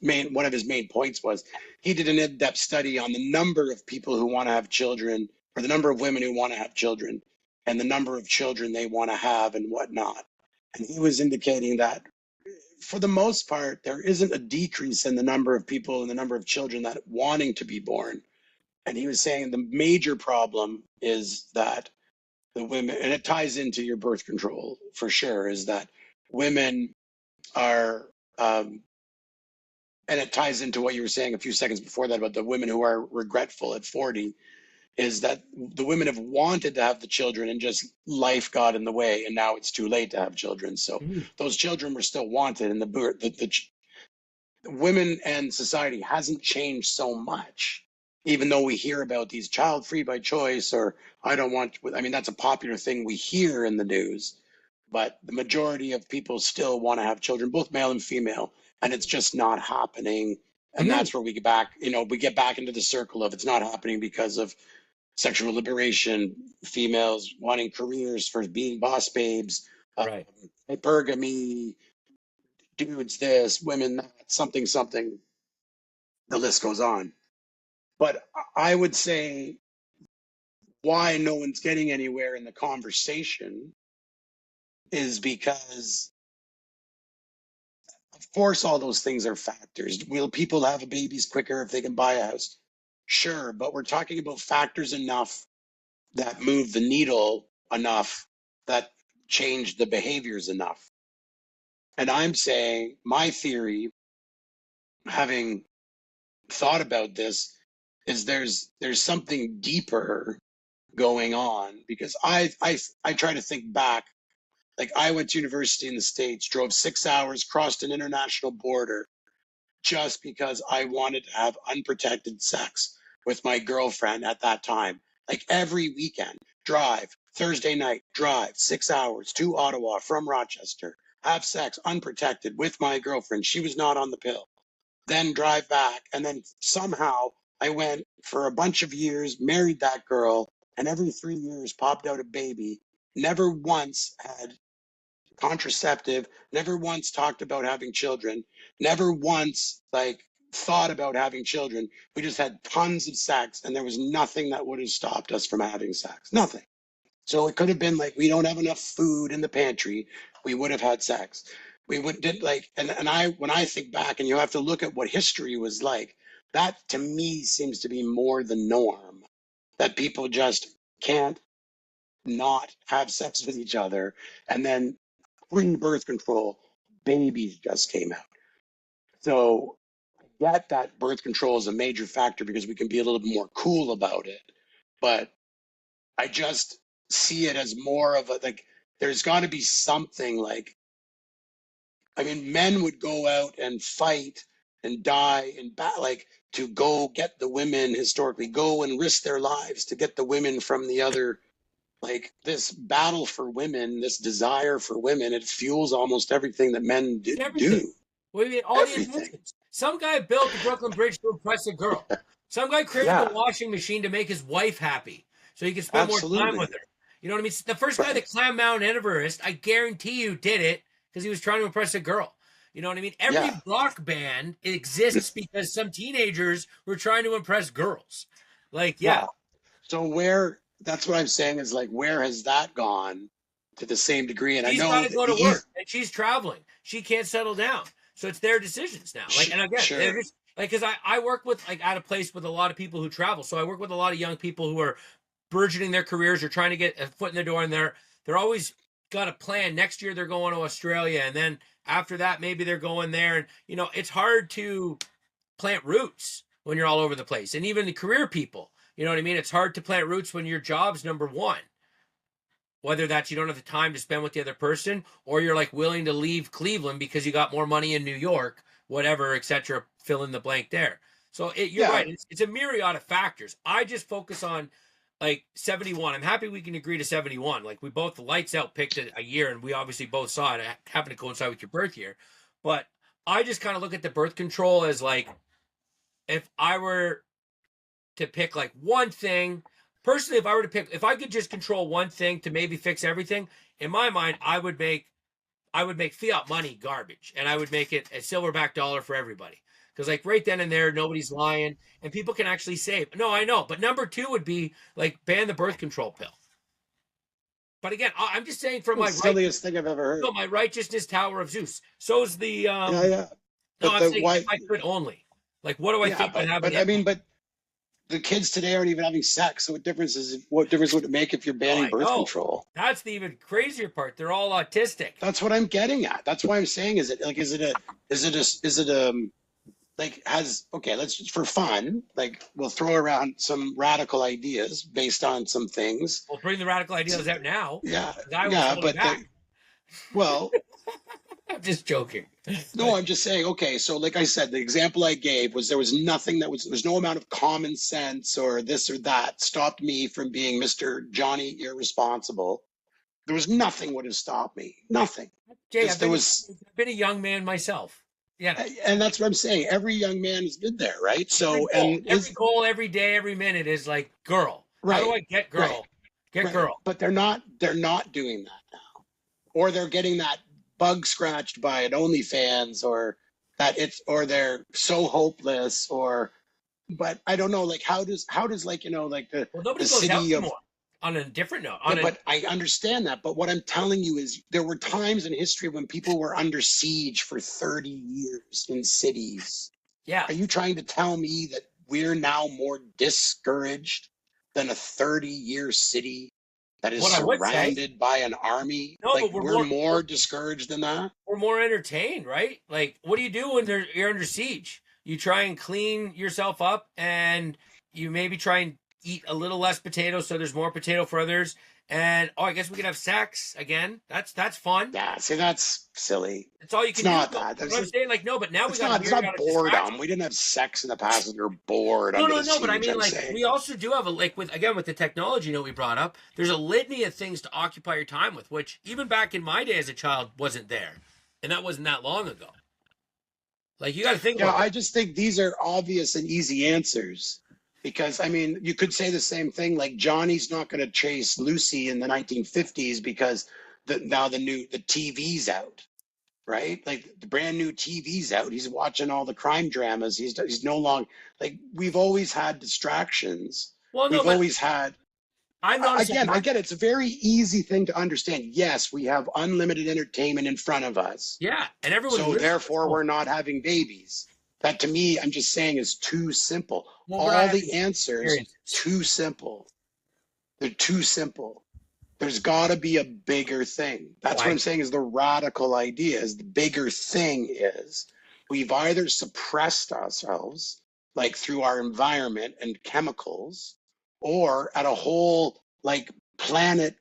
one of his main points was. He did an in-depth study on the number of people who want to have children, or the number of women who want to have children, and the number of children they want to have and whatnot. And he was indicating that for the most part, there isn't a decrease in the number of people and the number of children that wanting to be born. And he was saying the major problem is that the women, and it ties into your birth control for sure, is that women are, and it ties into what you were saying a few seconds before that about the women who are regretful at 40, is that the women have wanted to have the children and just life got in the way, and now it's too late to have children. So those children were still wanted, and the women and society hasn't changed so much, even though we hear about these child free by choice, or I don't want, I mean, that's a popular thing we hear in the news, but the majority of people still want to have children, both male and female, and it's just not happening. And that's where we get back, we get back into the circle of it's not happening because of sexual liberation, females wanting careers for being boss babes, Right. hypergamy, dudes this, women that, something. The list goes on. But I would say why no one's getting anywhere in the conversation is because, of course, all those things are factors. Will people have babies quicker if they can buy a house? Sure, but we're talking about factors enough that move the needle enough, that change the behaviors enough. And I'm saying my theory, having thought about this, is there's something deeper going on, because I try to think back. Like, I went to university in the States, drove 6 hours, crossed an international border just because I wanted to have unprotected sex with my girlfriend at that time. Like every weekend, drive, Thursday night, drive 6 hours to Ottawa from Rochester, have sex unprotected with my girlfriend. She was not on the pill. Then drive back. And then somehow I went for a bunch of years, married that girl, and every 3 years popped out a baby, never once had contraceptive, never once talked about having children, never once like thought about having children. We just had tons of sex, and there was nothing that would have stopped us from having sex. Nothing. So it could have been like we don't have enough food in the pantry, we would have had sex. We would did like and I when I think back and you have to look at what history was like, that to me seems to be more the norm. That people just can't not have sex with each other, and then pre-birth control, babies just came out. So I get that birth control is a major factor because we can be a little bit more cool about it. But I just see it as more of a like there's got to be something like I mean men would go out and fight and die in like to go get the women historically go and risk their lives to get the women from the other like this battle for women, this desire for women, it fuels almost everything that men It's everything. do. We mean all the Everything. inventions. Some guy built the Brooklyn Bridge to impress a girl. Some guy created the Yeah, washing machine to make his wife happy, so he could spend more time with absolutely. her. You know what I mean? The first guy that Right. climbed Mount Everest, I guarantee you, did it because he was trying to impress a girl. You know what I mean? Yeah. Every rock band exists because some teenagers were trying to impress girls. Like, yeah, Yeah. So where that's what I'm saying is like where has that gone to the same degree? And I she's got know to that go the to work East and she's traveling. She can't settle down. So it's their decisions now. Like, and again, they're sure. just like, cause I work with like at a place with a lot of people who travel. So I work with a lot of young people who are burgeoning their careers or trying to get a foot in the door, and they're always got a plan. Next year they're going to Australia, and then after that maybe they're going there. And it's hard to plant roots when you're all over the place. And even the career people, you know what I mean? It's hard to plant roots when your job's number one. Whether that's you don't have the time to spend with the other person, or you're like willing to leave Cleveland because you got more money in New York, whatever, etc. Fill in the blank there. So you're Yeah. right. It's a myriad of factors. I just focus on like 71. I'm happy we can agree to 71. Like we both lights out picked a year, and we obviously both saw it. It happened to coincide with your birth year, but I just kind of look at the birth control as like if I were to pick like one thing, personally, if I could just control one thing to maybe fix everything, in my mind, I would make fiat money garbage, and I would make it a silverback dollar for everybody. Because like right then and there, nobody's lying, and people can actually save. No, I know, but number two would be like ban the birth control pill. But again, I'm just saying from The my right, silliest thing I've ever no, heard. my righteousness tower of Zeus. So is the Yeah, yeah. no, But I'm the saying if why I could only. Like, what do I yeah, think would happen? but I mean, but the kids today aren't even having sex. So what difference would it make if you're Oh, banning I birth know. control? That's the even crazier part. They're all autistic. That's what I'm getting at. That's why I'm saying is it like has okay, let's just for fun, like we'll throw around some radical ideas based on some things. We'll bring the radical ideas out now. Yeah, I was yeah, holding but back. well, I'm just joking. no, But I'm just saying, okay, so like I said, the example I gave was there was nothing there's no amount of common sense or this or that stopped me from being Mr. Johnny Irresponsible. There was nothing would have stopped me. Nothing. Jay, Because there was, I've been a young man myself. Yeah. and that's what I'm saying. Every young man has been there, right? So, and Every is, goal, every day, every minute is like girl. How do right, I get right, girl? Get right. girl. But they're not doing that now. Or they're getting that bug scratched by an OnlyFans or or they're so hopeless or but I don't know, like how does like like Well, the nobody goes out city of anymore. On a different note, yeah, but I understand that. But what I'm telling you is there were times in history when people were under siege for 30 years in cities. yeah. Are you trying to tell me that we're now more discouraged than a 30-year city that is What I would say, surrounded by an army? no, Like but we're more discouraged than that? we're more entertained, right? Like, what do you do when you're under siege? You try and clean yourself up, and you maybe try and eat a little less potato, so there's more potato for others. And I guess we can have sex again. That's fun. Yeah, see, that's silly. That's all you It's can do. not But that. what I'm saying, like, no, but now we It's got a not. It's myriad not of distractions. boredom. We didn't have sex in the past, and you're bored No, under no, the no. But I siege. mean, I'm like, saying. we also do have a like with the technology we brought up. There's a litany of things to occupy your time with, which even back in my day as a child wasn't there, and that wasn't that long ago. Like, you got to think Yeah, about I that. just think these are obvious and easy answers. Because I mean, you could say the same thing. Like Johnny's not going to chase Lucy in the 1950s because now the TV's out, right? Like the brand new TV's out. He's watching all the crime dramas. He's no longer like we've always had distractions. Well, no, We've but always had I've noticed that again, I get it. It's a very easy thing to understand. Yes, we have unlimited entertainment in front of us. yeah, and everyone's So wishes therefore full. we're not having babies. That to me, I'm just saying is too simple. Well, we're not All having the answers experiences. too simple. They're too simple. There's got to be a bigger thing. Oh, That's what I I'm saying is the radical idea is the bigger thing is we've either suppressed ourselves like through our environment and chemicals or at a whole like planet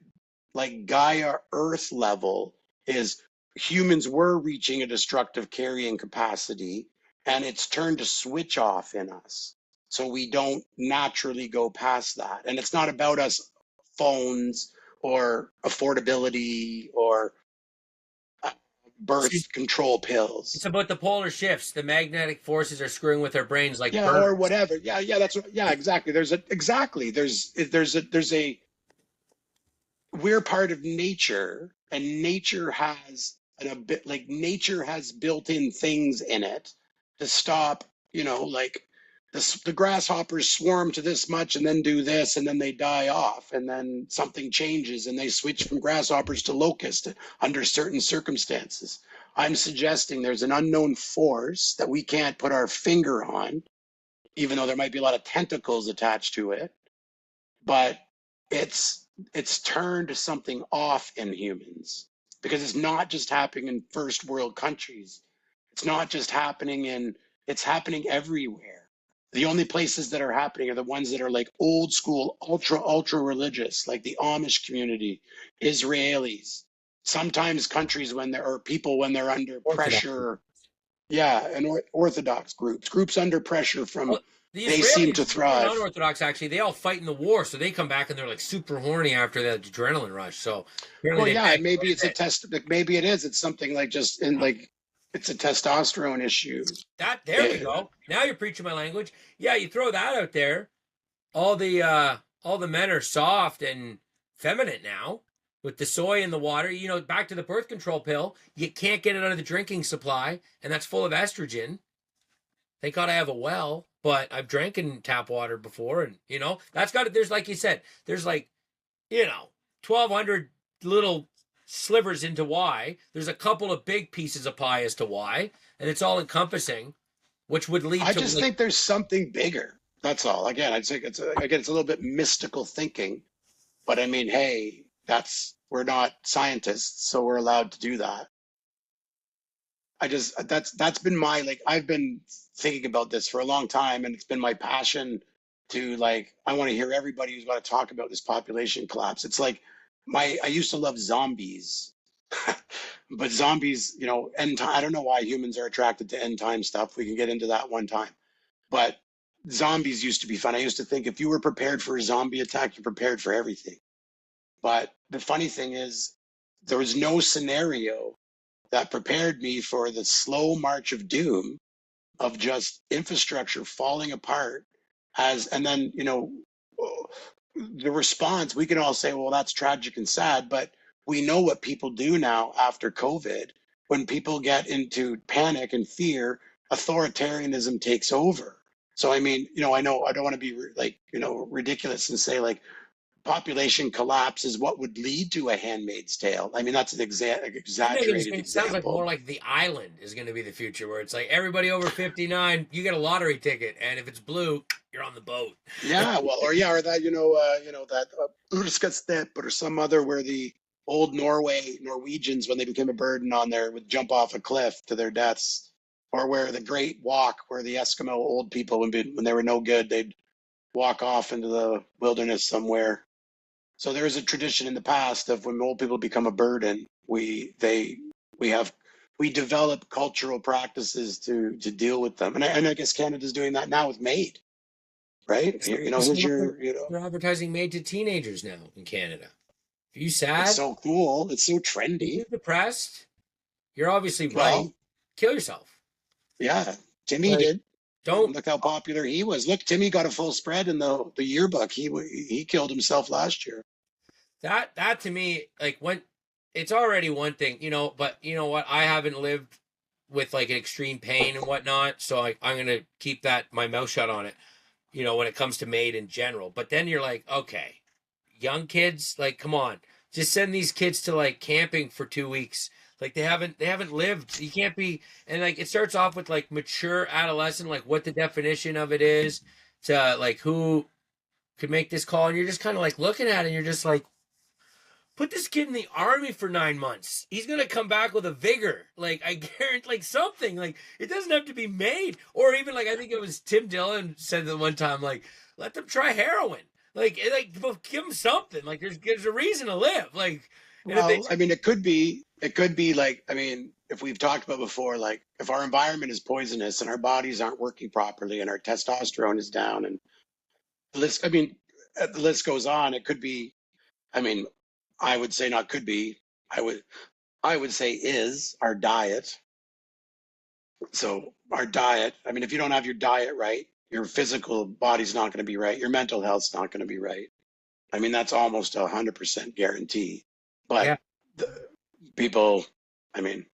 like Gaia Earth level is humans were reaching a destructive carrying capacity and it's turned to switch off in us. So we don't naturally go past that. And it's not about us phones or affordability or uh, see. birth control It's pills. about the polar shifts. The magnetic forces are screwing with our brains like Yeah, or birds. whatever. Yeah, yeah, that's what, yeah, exactly. There's a we're part of nature and nature has a bit like nature has built in things in it to stop like the grasshoppers swarm to this much and then do this and then they die off and then something changes and they switch from grasshoppers to locusts under certain circumstances. I'm suggesting there's an unknown force that we can't put our finger on, even though there might be a lot of tentacles attached to it, but it's turned something off in humans because it's not just happening in first world countries. It's not just happening it's happening everywhere. The only places that are happening are the ones that are like old school, ultra religious, like the Amish community, Israelis, sometimes countries when there are people when they're under Orthodox. pressure. Yeah, and Orthodox groups under pressure from Well, the they seem Israelis, to the thrive. non-Orthodox, actually, they all fight in the war, so they come back and they're like super horny after that adrenaline rush. So apparently Well, they yeah, bang and maybe quite a it's a bit. test. Maybe it is. It's something like just in like it's a testosterone issue. That there we Eh, go. Now you're preaching my language. Yeah, you throw that out there. All the men are soft and feminine now with the soy in the water. You know, back to the birth control pill. You can't get it out of the drinking supply, and that's full of estrogen. Thank God I have a well, but I've drank in tap water before, and that's got it. There's like you said, there's like 1,200 little slivers into why. There's a couple of big pieces of pie as to why, and it's all encompassing, which would lead I to just like think there's something bigger. That's all. Again, I'd say it's a little bit mystical thinking, but I mean, hey, we're not scientists, so we're allowed to do that. That's been my like I've been thinking about this for a long time, and it's been my passion to like I want to hear everybody who's going to talk about this population collapse. It's like I used to love zombies, but zombies, end time. I don't know why humans are attracted to end time stuff. We can get into that one time, but zombies used to be fun. I used to think if you were prepared for a zombie attack, you're prepared for everything. But the funny thing is, there was no scenario that prepared me for the slow march of doom of just infrastructure falling apart and then the response. We can all say, well, that's tragic and sad, but we know what people do now after COVID. When people get into panic and fear, authoritarianism takes over. So I mean, I know I don't want to be like ridiculous and say like population collapse is what would lead to a Handmaid's Tale. I mean, that's an I'm thinking exaggerated it sounds like more example. like The Island is going to be the future, where it's like everybody over 59, you get a lottery ticket, and if it's blue, you're on the boat. Yeah, well, or that that Urskatstep or some other where the old Norwegians when they became a burden on there would jump off a cliff to their deaths, or where the Great Walk, where the Eskimo old people when they were no good, they'd walk off into the wilderness somewhere. So there is a tradition in the past of when old people become a burden, we have we develop cultural practices to deal with them, and I guess Canada's doing that now with MAID, right? Here, here's your, They're advertising made to teenagers now in Canada. Are you it's sad? so cool, it's so Are you trendy. depressed? You're obviously right. Well, Kill yourself. yeah, Timmy Like, did. Don't Look how popular he was. Look, Timmy got a full spread in the yearbook. He killed himself last year. that to me, like, when it's already one thing, but you know what? I haven't lived with like extreme pain and whatnot, so I'm gonna keep that my mouth shut on it. When it comes to MAID in general. But then you're like, okay, young kids, like, come on, just send these kids to like camping for 2 weeks. Like they haven't lived. You can't be, and like it starts off with like mature adolescent, like what the definition of it is, to like who could make this call, and you're just kind of like looking at it, and you're just like, put this kid in the army for 9 months. He's gonna come back with a vigor. Like I guarantee, like something. Like it doesn't have to be MAID, or even like I think it was Tim Dillon said that one time. Like let them try heroin. Like give them something. Like there's a reason to live. Like and if they Well, I mean, it could be like, I mean, if we've talked about before, like if our environment is poisonous and our bodies aren't working properly and our testosterone is down, and the list, I mean, the list goes on. It could be, I mean, I would say not could be. I would I would say is our diet. So our diet, I mean, if you don't have your diet right, your physical body's not going to be right. Your mental health's not going to be right. I mean, that's almost 100% guarantee. But yeah. the people, I mean,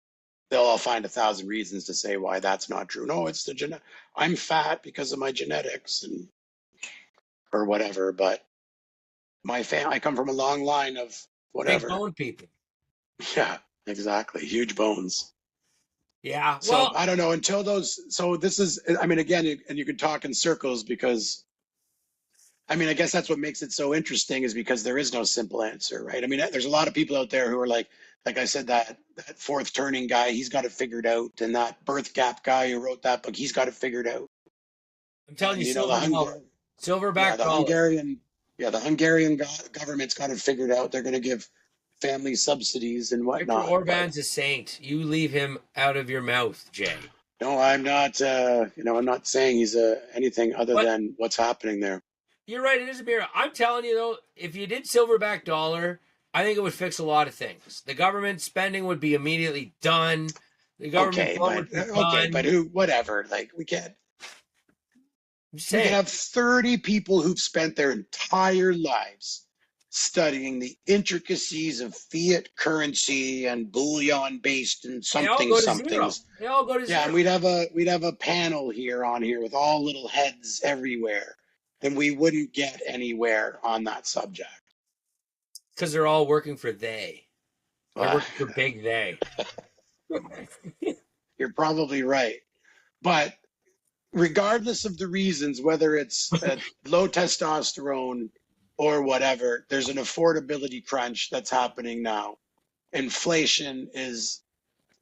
they'll all find 1,000 reasons to say why that's not true. No, it's the genetic. I'm fat because of my genetics and or whatever. But my family, I come from a long line of Big whatever. bone people. Yeah, exactly. Huge bones. Yeah. So Well, I don't know until those. So this is, I mean, again, and you can talk in circles because, I mean, I guess that's what makes it so interesting is because there is no simple answer, right? I mean, there's a lot of people out there who are like I said, that fourth turning guy, he's got it figured out, and that birth gap guy who wrote that book, he's got it figured out. I'm telling you, And you know, silver dollar, yeah, silverback dollar. the Hungarian government's got it figured out. They're going to give family subsidies and Victor whatnot, but Orban's a saint. You leave him out of your mouth, Jay. no, I'm not. I'm not saying he's anything other But than what's happening there. you're right. It is a mirror. I'm telling you though, if you did silverback dollar, I think it would fix a lot of things. The government spending would be immediately done. The government blow would be But done. who? Whatever. Like I'm just we can saying. have 30 people who've spent their entire lives studying the intricacies of fiat currency and bullion based and They all something go to zero. somethings. They all go to Yeah, and zero. we'd have a panel here with all little heads everywhere. Then we wouldn't get anywhere on that subject. Because they're all working for they. They're Uh, working for big they. you're probably right. But regardless of the reasons, whether it's low testosterone or whatever, there's an affordability crunch that's happening now. Inflation is,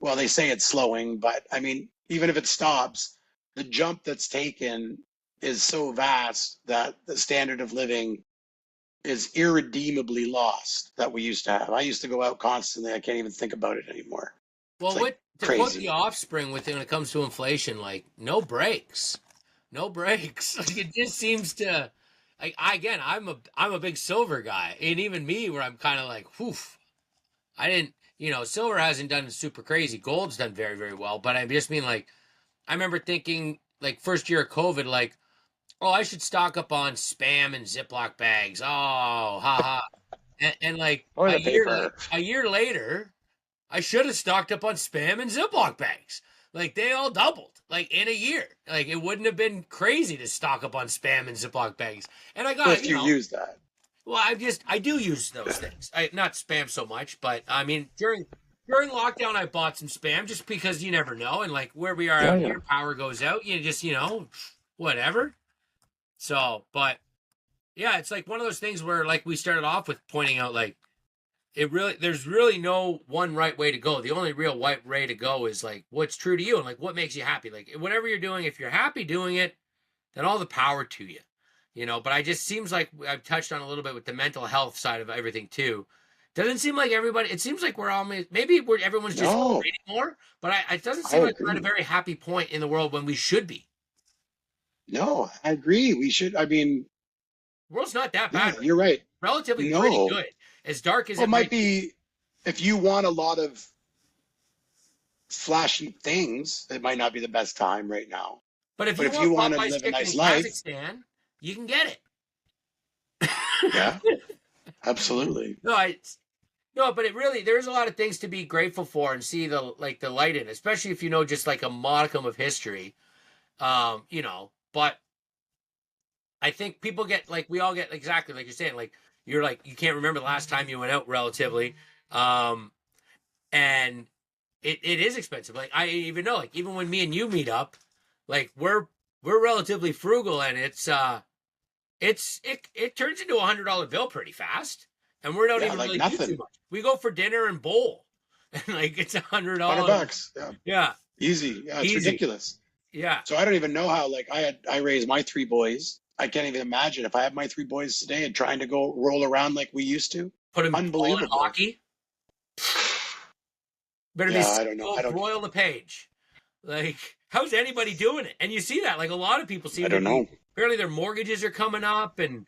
well, they say it's slowing, but I mean, even if it stops, the jump that's taken is so vast that the standard of living is irredeemably lost that we used to have. I used to go out constantly. I can't even think about it anymore. It's Well, like what to quote the crazy. offspring when it comes to inflation, like no breaks, no breaks. Like it just seems to, like again, I'm a big silver guy, and even me, where I'm kind of like, whew, I didn't, silver hasn't done super crazy. Gold's done very very well, but I just mean like, I remember thinking like first year of COVID, like, oh, I should stock up on spam and Ziploc bags. Oh, ha ha, and like Or the paper. a year later. I should have stocked up on spam and Ziploc bags. Like they all doubled, like in a year. Like it wouldn't have been crazy to stock up on spam and Ziploc bags. And I got, If you use that. well, I do use those things. I not spam so much, but I mean during lockdown I bought some spam just because you never know. And like where we are Yeah, out yeah. here, power goes out. You just whatever. So, but yeah, it's like one of those things where like we started off with pointing out like there's really no one right way to go. The only real right way to go is like what's true to you and like what makes you happy. Like whatever you're doing, if you're happy doing it, then all the power to you. But I just seems like I've touched on a little bit with the mental health side of everything too. Doesn't seem like everybody. It seems like we're all maybe everyone's just No, reading more, but it doesn't I seem like we're at a agree. very happy point in the world when we should be. No, I agree. We should, I mean, The world's not that yeah, bad right you're now. right. Relatively pretty No. good, as dark as Well, it it might might be. be if you want a lot of flashy things, it might not be the best time right now. But if But you if you want want to Popeye's live a chicken nice in life, Kazakhstan, you can get yeah, it. absolutely. No, no, but it really there's a lot of things to be grateful for and see the light in, especially if you know just like a modicum of history. But I think people get like we all get exactly like you're saying, like you're like you can't remember the last time you went out relatively. Um and it is expensive. Like I even know, like even when me and you meet up, like we're relatively frugal and it turns into $100 bill pretty fast. And we don't Yeah, even like really do too nothing. much. We go for dinner and bowl. And like it's hundred $100. bucks. Yeah, Yeah. easy. Yeah, it's Easy. ridiculous. Yeah. So I don't even know how. Like I raised my three boys. I can't even imagine if I had my three boys today and trying to go roll around like we used to. Put him all in Unbelievable. hockey. Better be Yeah, I don't know. single, I don't. broil the page. Like, how's anybody doing it? And you see that, like a lot of people I seem to don't be know. apparently their mortgages are coming up and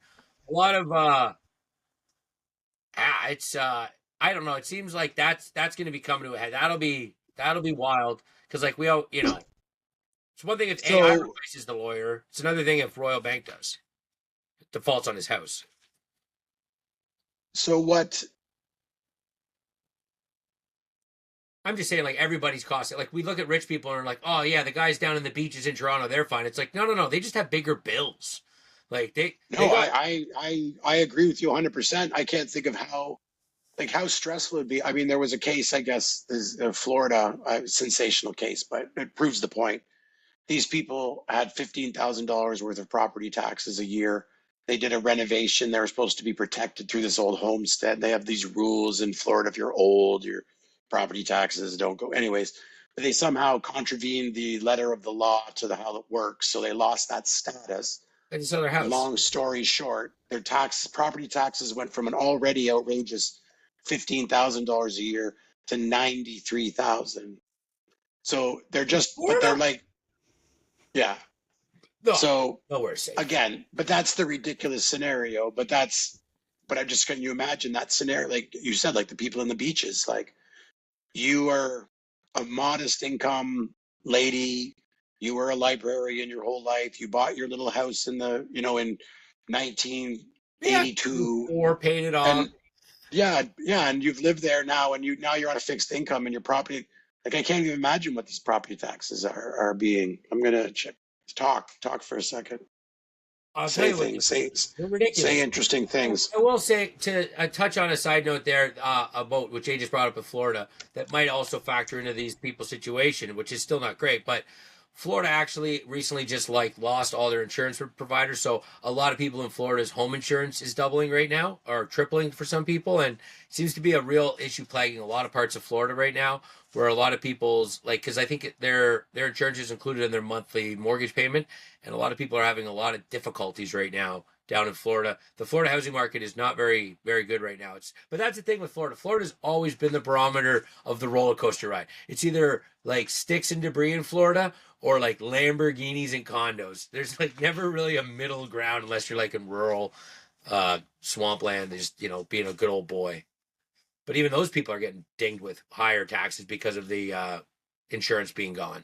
a lot of it's I don't know. It seems like that's gonna be coming to a head. That'll be wild. Cause like we all it's one thing if AI So replaces the lawyer. It's another thing if Royal Bank does. Defaults on his house. so what? I'm just saying, like everybody's cost. Like we look at rich people and are like, oh yeah, the guys down in the beaches in Toronto, they're fine. It's like, no, no, no, they just have bigger bills. Like they No, got I agree with you 100%. I can't think of how like how stressful it'd be. I mean, there was a case, I guess, is Florida, a sensational case, but it proves the point. These people had $15,000 worth of property taxes a year. They did a renovation. They were supposed to be protected through this old homestead. They have these rules in Florida. If you're old, your property taxes don't go. Anyways, but they somehow contravened the letter of the law to the how it works. So they lost that status. they just sell their house. Long story short, their property taxes went from an already outrageous $15,000 a year to 93,000. So they're In just, but they're Florida? like, yeah. No, So nowhere safe. again, but that's the ridiculous scenario. But I just couldn't you imagine that scenario? Like you said, like the people in the beaches, like you are a modest income lady. You were a librarian your whole life. You bought your little house in Yeah, 1982. or paid it off. And yeah, yeah. And you've lived there now and now you're on a fixed income and your property, like I can't even imagine what these property taxes are being. I'm going to talk for a second. I'll tell Say you what, things, they're say ridiculous. interesting things. I will say to touch on a side note there about what Jay just brought up in Florida that might also factor into these people's situation, which is still not great. But Florida actually recently just like lost all their insurance providers, so a lot of people in Florida's home insurance is doubling right now or tripling for some people, and it seems to be a real issue plaguing a lot of parts of Florida right now, where a lot of people's like because I think their insurance is included in their monthly mortgage payment, and a lot of people are having a lot of difficulties right now down in Florida. The Florida housing market is not very, very good right now. But that's the thing with Florida. Florida's always been the barometer of the roller coaster ride. It's either like sticks and debris in Florida or like Lamborghinis and condos. There's like never really a middle ground unless you're like in rural swampland, just being a good old boy. But even those people are getting dinged with higher taxes because of the insurance being gone.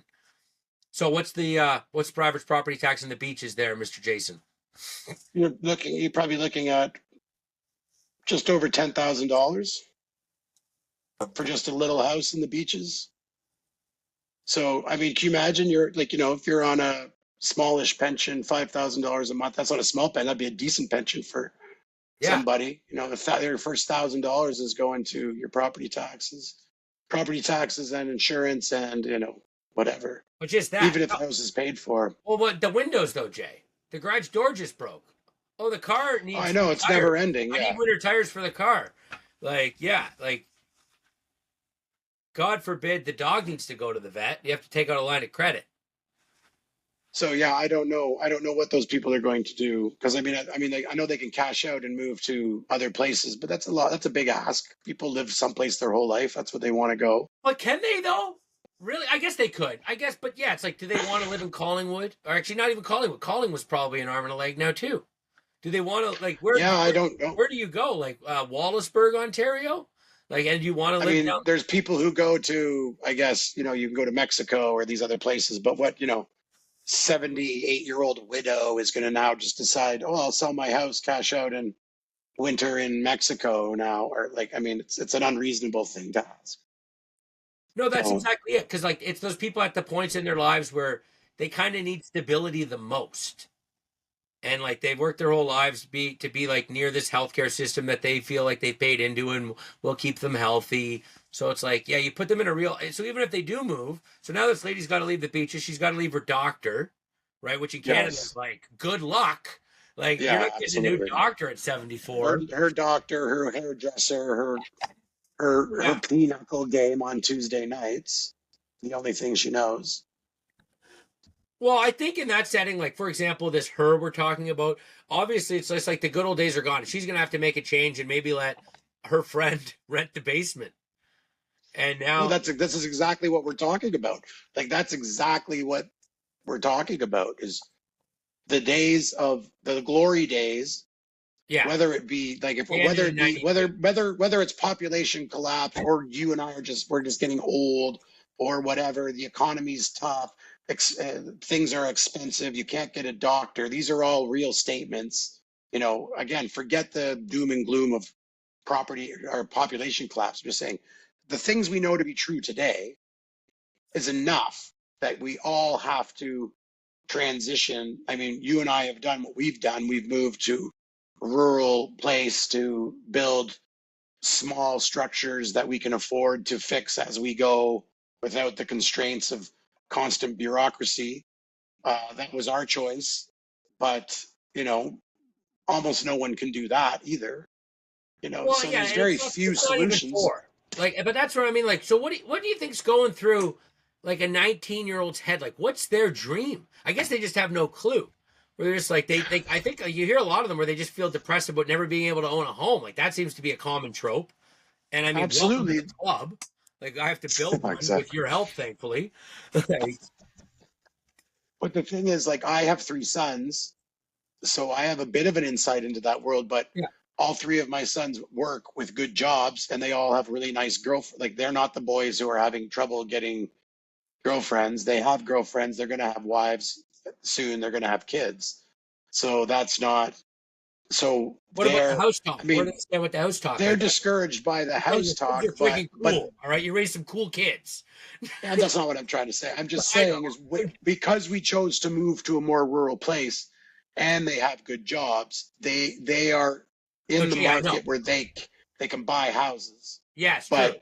So what's the average property tax in the beaches there, Mr. Jason? You're probably looking at just over $10,000 for just a little house in the beaches. So, I mean, can you imagine you're like, if you're on a smallish pension, $5,000 a month, that's not a small pension. That'd be a decent pension for Yeah, somebody. If your first $1,000 is going to your property taxes and insurance and, whatever, but just that. even if the house is paid for. Well, what the windows though, Jay? The garage door just broke. Oh, the car Oh, I needs know new it's tires. never ending. I need Yeah. winter tires for the car. Like, yeah, like God forbid the dog needs to go to the vet. You have to take out a line of credit. So yeah, I don't know. I don't know what those people are going to do because I know they can cash out and move to other places, but that's a lot. That's a big ask. People live someplace their whole life. That's what they want to go. But can they though? Really? I guess they could. I guess, but yeah, it's like, do they want to live in Collingwood? Or actually, not even Collingwood. Collingwood was probably an arm and a leg now too. Do they want to like Yeah, I don't know. where do you go? Like Wallaceburg, Ontario? Like, and do you want to I live mean, down? there's people who go to, I guess, you can go to Mexico or these other places, but what, 78-year-old widow is going to now just decide, oh, I'll sell my house, cash out, and winter in Mexico now, or like, I mean, it's an unreasonable thing to ask. No, that's So, exactly it. Because like it's those people at the points in their lives where they kind of need stability the most, and like they've worked their whole lives to be like near this healthcare system that they feel like they've paid into and will keep them healthy. So it's like, yeah, you put them in a real. So even if they do move, so now this lady's got to leave the beaches. She's got to leave her doctor, right? Which in Canada is yes, like good luck. Like you're yeah, not getting a new absolutely. doctor at Her 74. her doctor, her hairdresser, her Yeah. pinochle game on Tuesday nights. The only thing she knows. Well, I think in that setting, like for example, this her we're talking about, obviously it's just like the good old days are gone. She's gonna have to make a change and maybe let her friend rent the basement. And Well, now, that's this is exactly what we're talking about. Like that's exactly what we're talking about is the days of the glory days, yeah, whether it be like if they ended whether in it be '92. whether it's population collapse or you and I are just we're just getting old or whatever, the economy's tough, things are expensive, you can't get a doctor. These are all real statements. You know, again, forget the doom and gloom of property or population collapse. I'm just saying the things we know to be true today is enough that we all have to transition. I mean, you and I have done what we've done. We've moved to a rural place to build small structures that we can afford to fix as we go without the constraints of constant bureaucracy. That was our choice. But, you know, almost no one can do that either. You know, Well, so yeah, there's and very few it's not even solutions. four. Like, but that's what I mean. Like, so what do you think's going through like a 19-year-old's head? Like, what's their dream? I guess they just have no clue. Where they're just like they I think you hear a lot of them where they just feel depressed about never being able to own a home. Like that seems to be a common trope. And I mean, welcome to the Absolutely. club. Like I have to build one with Exactly. your help, thankfully. Okay. But the thing is, like, I have three sons, so I have a bit of an insight into that world. But Yeah. all three of my sons work with good jobs, and they all have really nice girlfriends. Like, they're not the boys who are having trouble getting girlfriends. They have girlfriends. They're going to have wives soon. They're going to have kids. So that's not. So What about the they're. house I talk? Where do mean, they stand with the house talk? they're Like, discouraged by the oh, house your kids talk, are but freaking but cool. All right, you raised some cool kids. and that's not what I'm trying to say. I'm just I saying is know. because we chose to move to a more rural place and they have good jobs, they are No, in the gee, I know. market where they can buy houses. Yes, true, But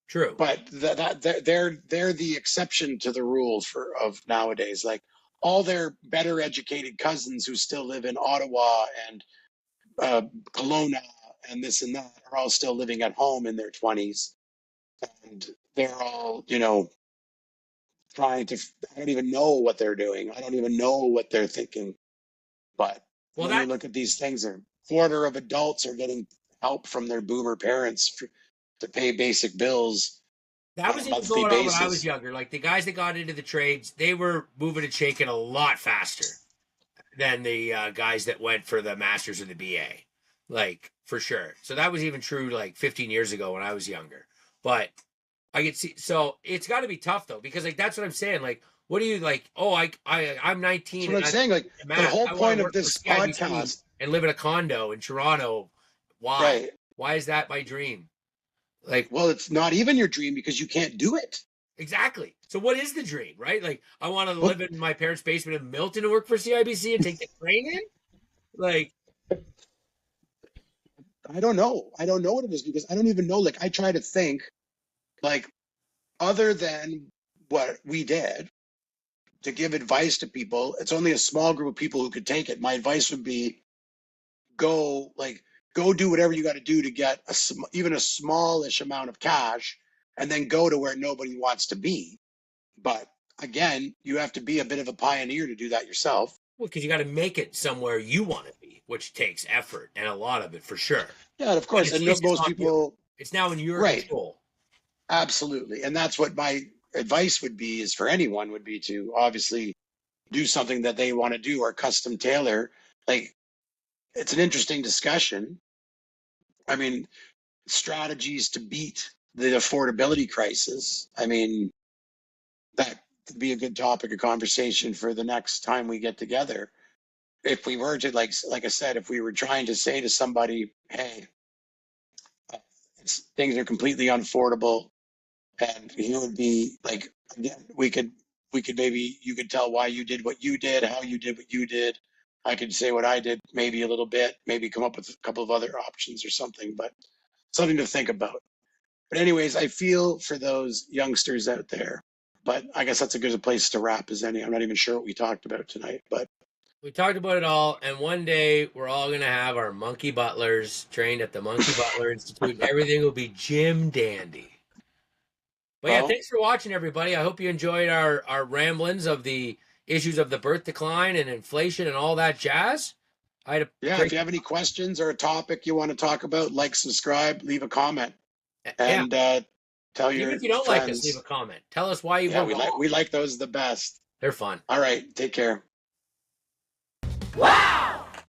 true. they're the exception to the rule for of nowadays. Like all their better educated cousins who still live in Ottawa and Kelowna and this and that are all still living at home in their 20s, and they're all trying to. I don't even know what they're doing. I don't even know what they're thinking. But Well, then you that look at these things, a quarter of adults are getting help from their boomer parents to pay basic bills that on a was even monthly going on when I was basis. younger. Like the guys that got into the trades, they were moving and shaking a lot faster than the guys that went for the masters or the BA, like for sure. So that was even true like 15 years ago when I was younger. But I could see. So it's got to be tough though, because like that's what I'm saying. Like, what do you like? Oh, I'm That's 19 what and I'm I'm saying. Like the math. whole I want point to of work for this CIBC podcast, and live in a condo in Toronto. Why? right? Why is that my dream? Like, Well, it's not even your dream because you can't do it. exactly. So what is the dream, right? Like, I want to Well, live in my parents' basement in Milton to work for CIBC and take the train in. Like, I don't know. I don't know what it is because I don't even know. Like I try to think, like other than what we did, to give advice to people, it's only a small group of people who could take it. My advice would be go like go do whatever you got to do to get even a smallish amount of cash, and then go to where nobody wants to be. But again, you have to be a bit of a pioneer to do that yourself. well, because you got to make it somewhere you want to be, which takes effort and a lot of it for sure. Yeah, and of And course, it's and easiest most on you. people, It's now in your right? control. Absolutely, and that's what my advice would be is for anyone would be to obviously do something that they want to do or custom tailor. Like it's an interesting discussion. I mean, strategies to beat the affordability crisis. I mean, that to be a good topic of conversation for the next time we get together. If we were to like I said, if we were trying to say to somebody, hey, things are completely unaffordable, and you would be like, again, we could maybe you could tell why you did what you did, how you did what you did. I could say what I did, maybe a little bit, maybe come up with a couple of other options or something, but something to think about. But anyways, I feel for those youngsters out there. But I guess that's a good place to wrap as any. I'm not even sure what we talked about tonight, but We talked about it all, and one day we're all gonna have our monkey butlers trained at the Monkey Butler Institute, and everything will be Jim Dandy. But yeah, well, thanks for watching, everybody. I hope you enjoyed our ramblings of the issues of the birth decline and inflation and all that jazz. I had a yeah, if great, you have any questions or a topic you want to talk about, like, subscribe, leave a comment, yeah. and tell Even your if you don't like us, leave a friends. comment. Tell us why Yeah, we're we wrong. like those the best. They're fun. All right, take care. Wow.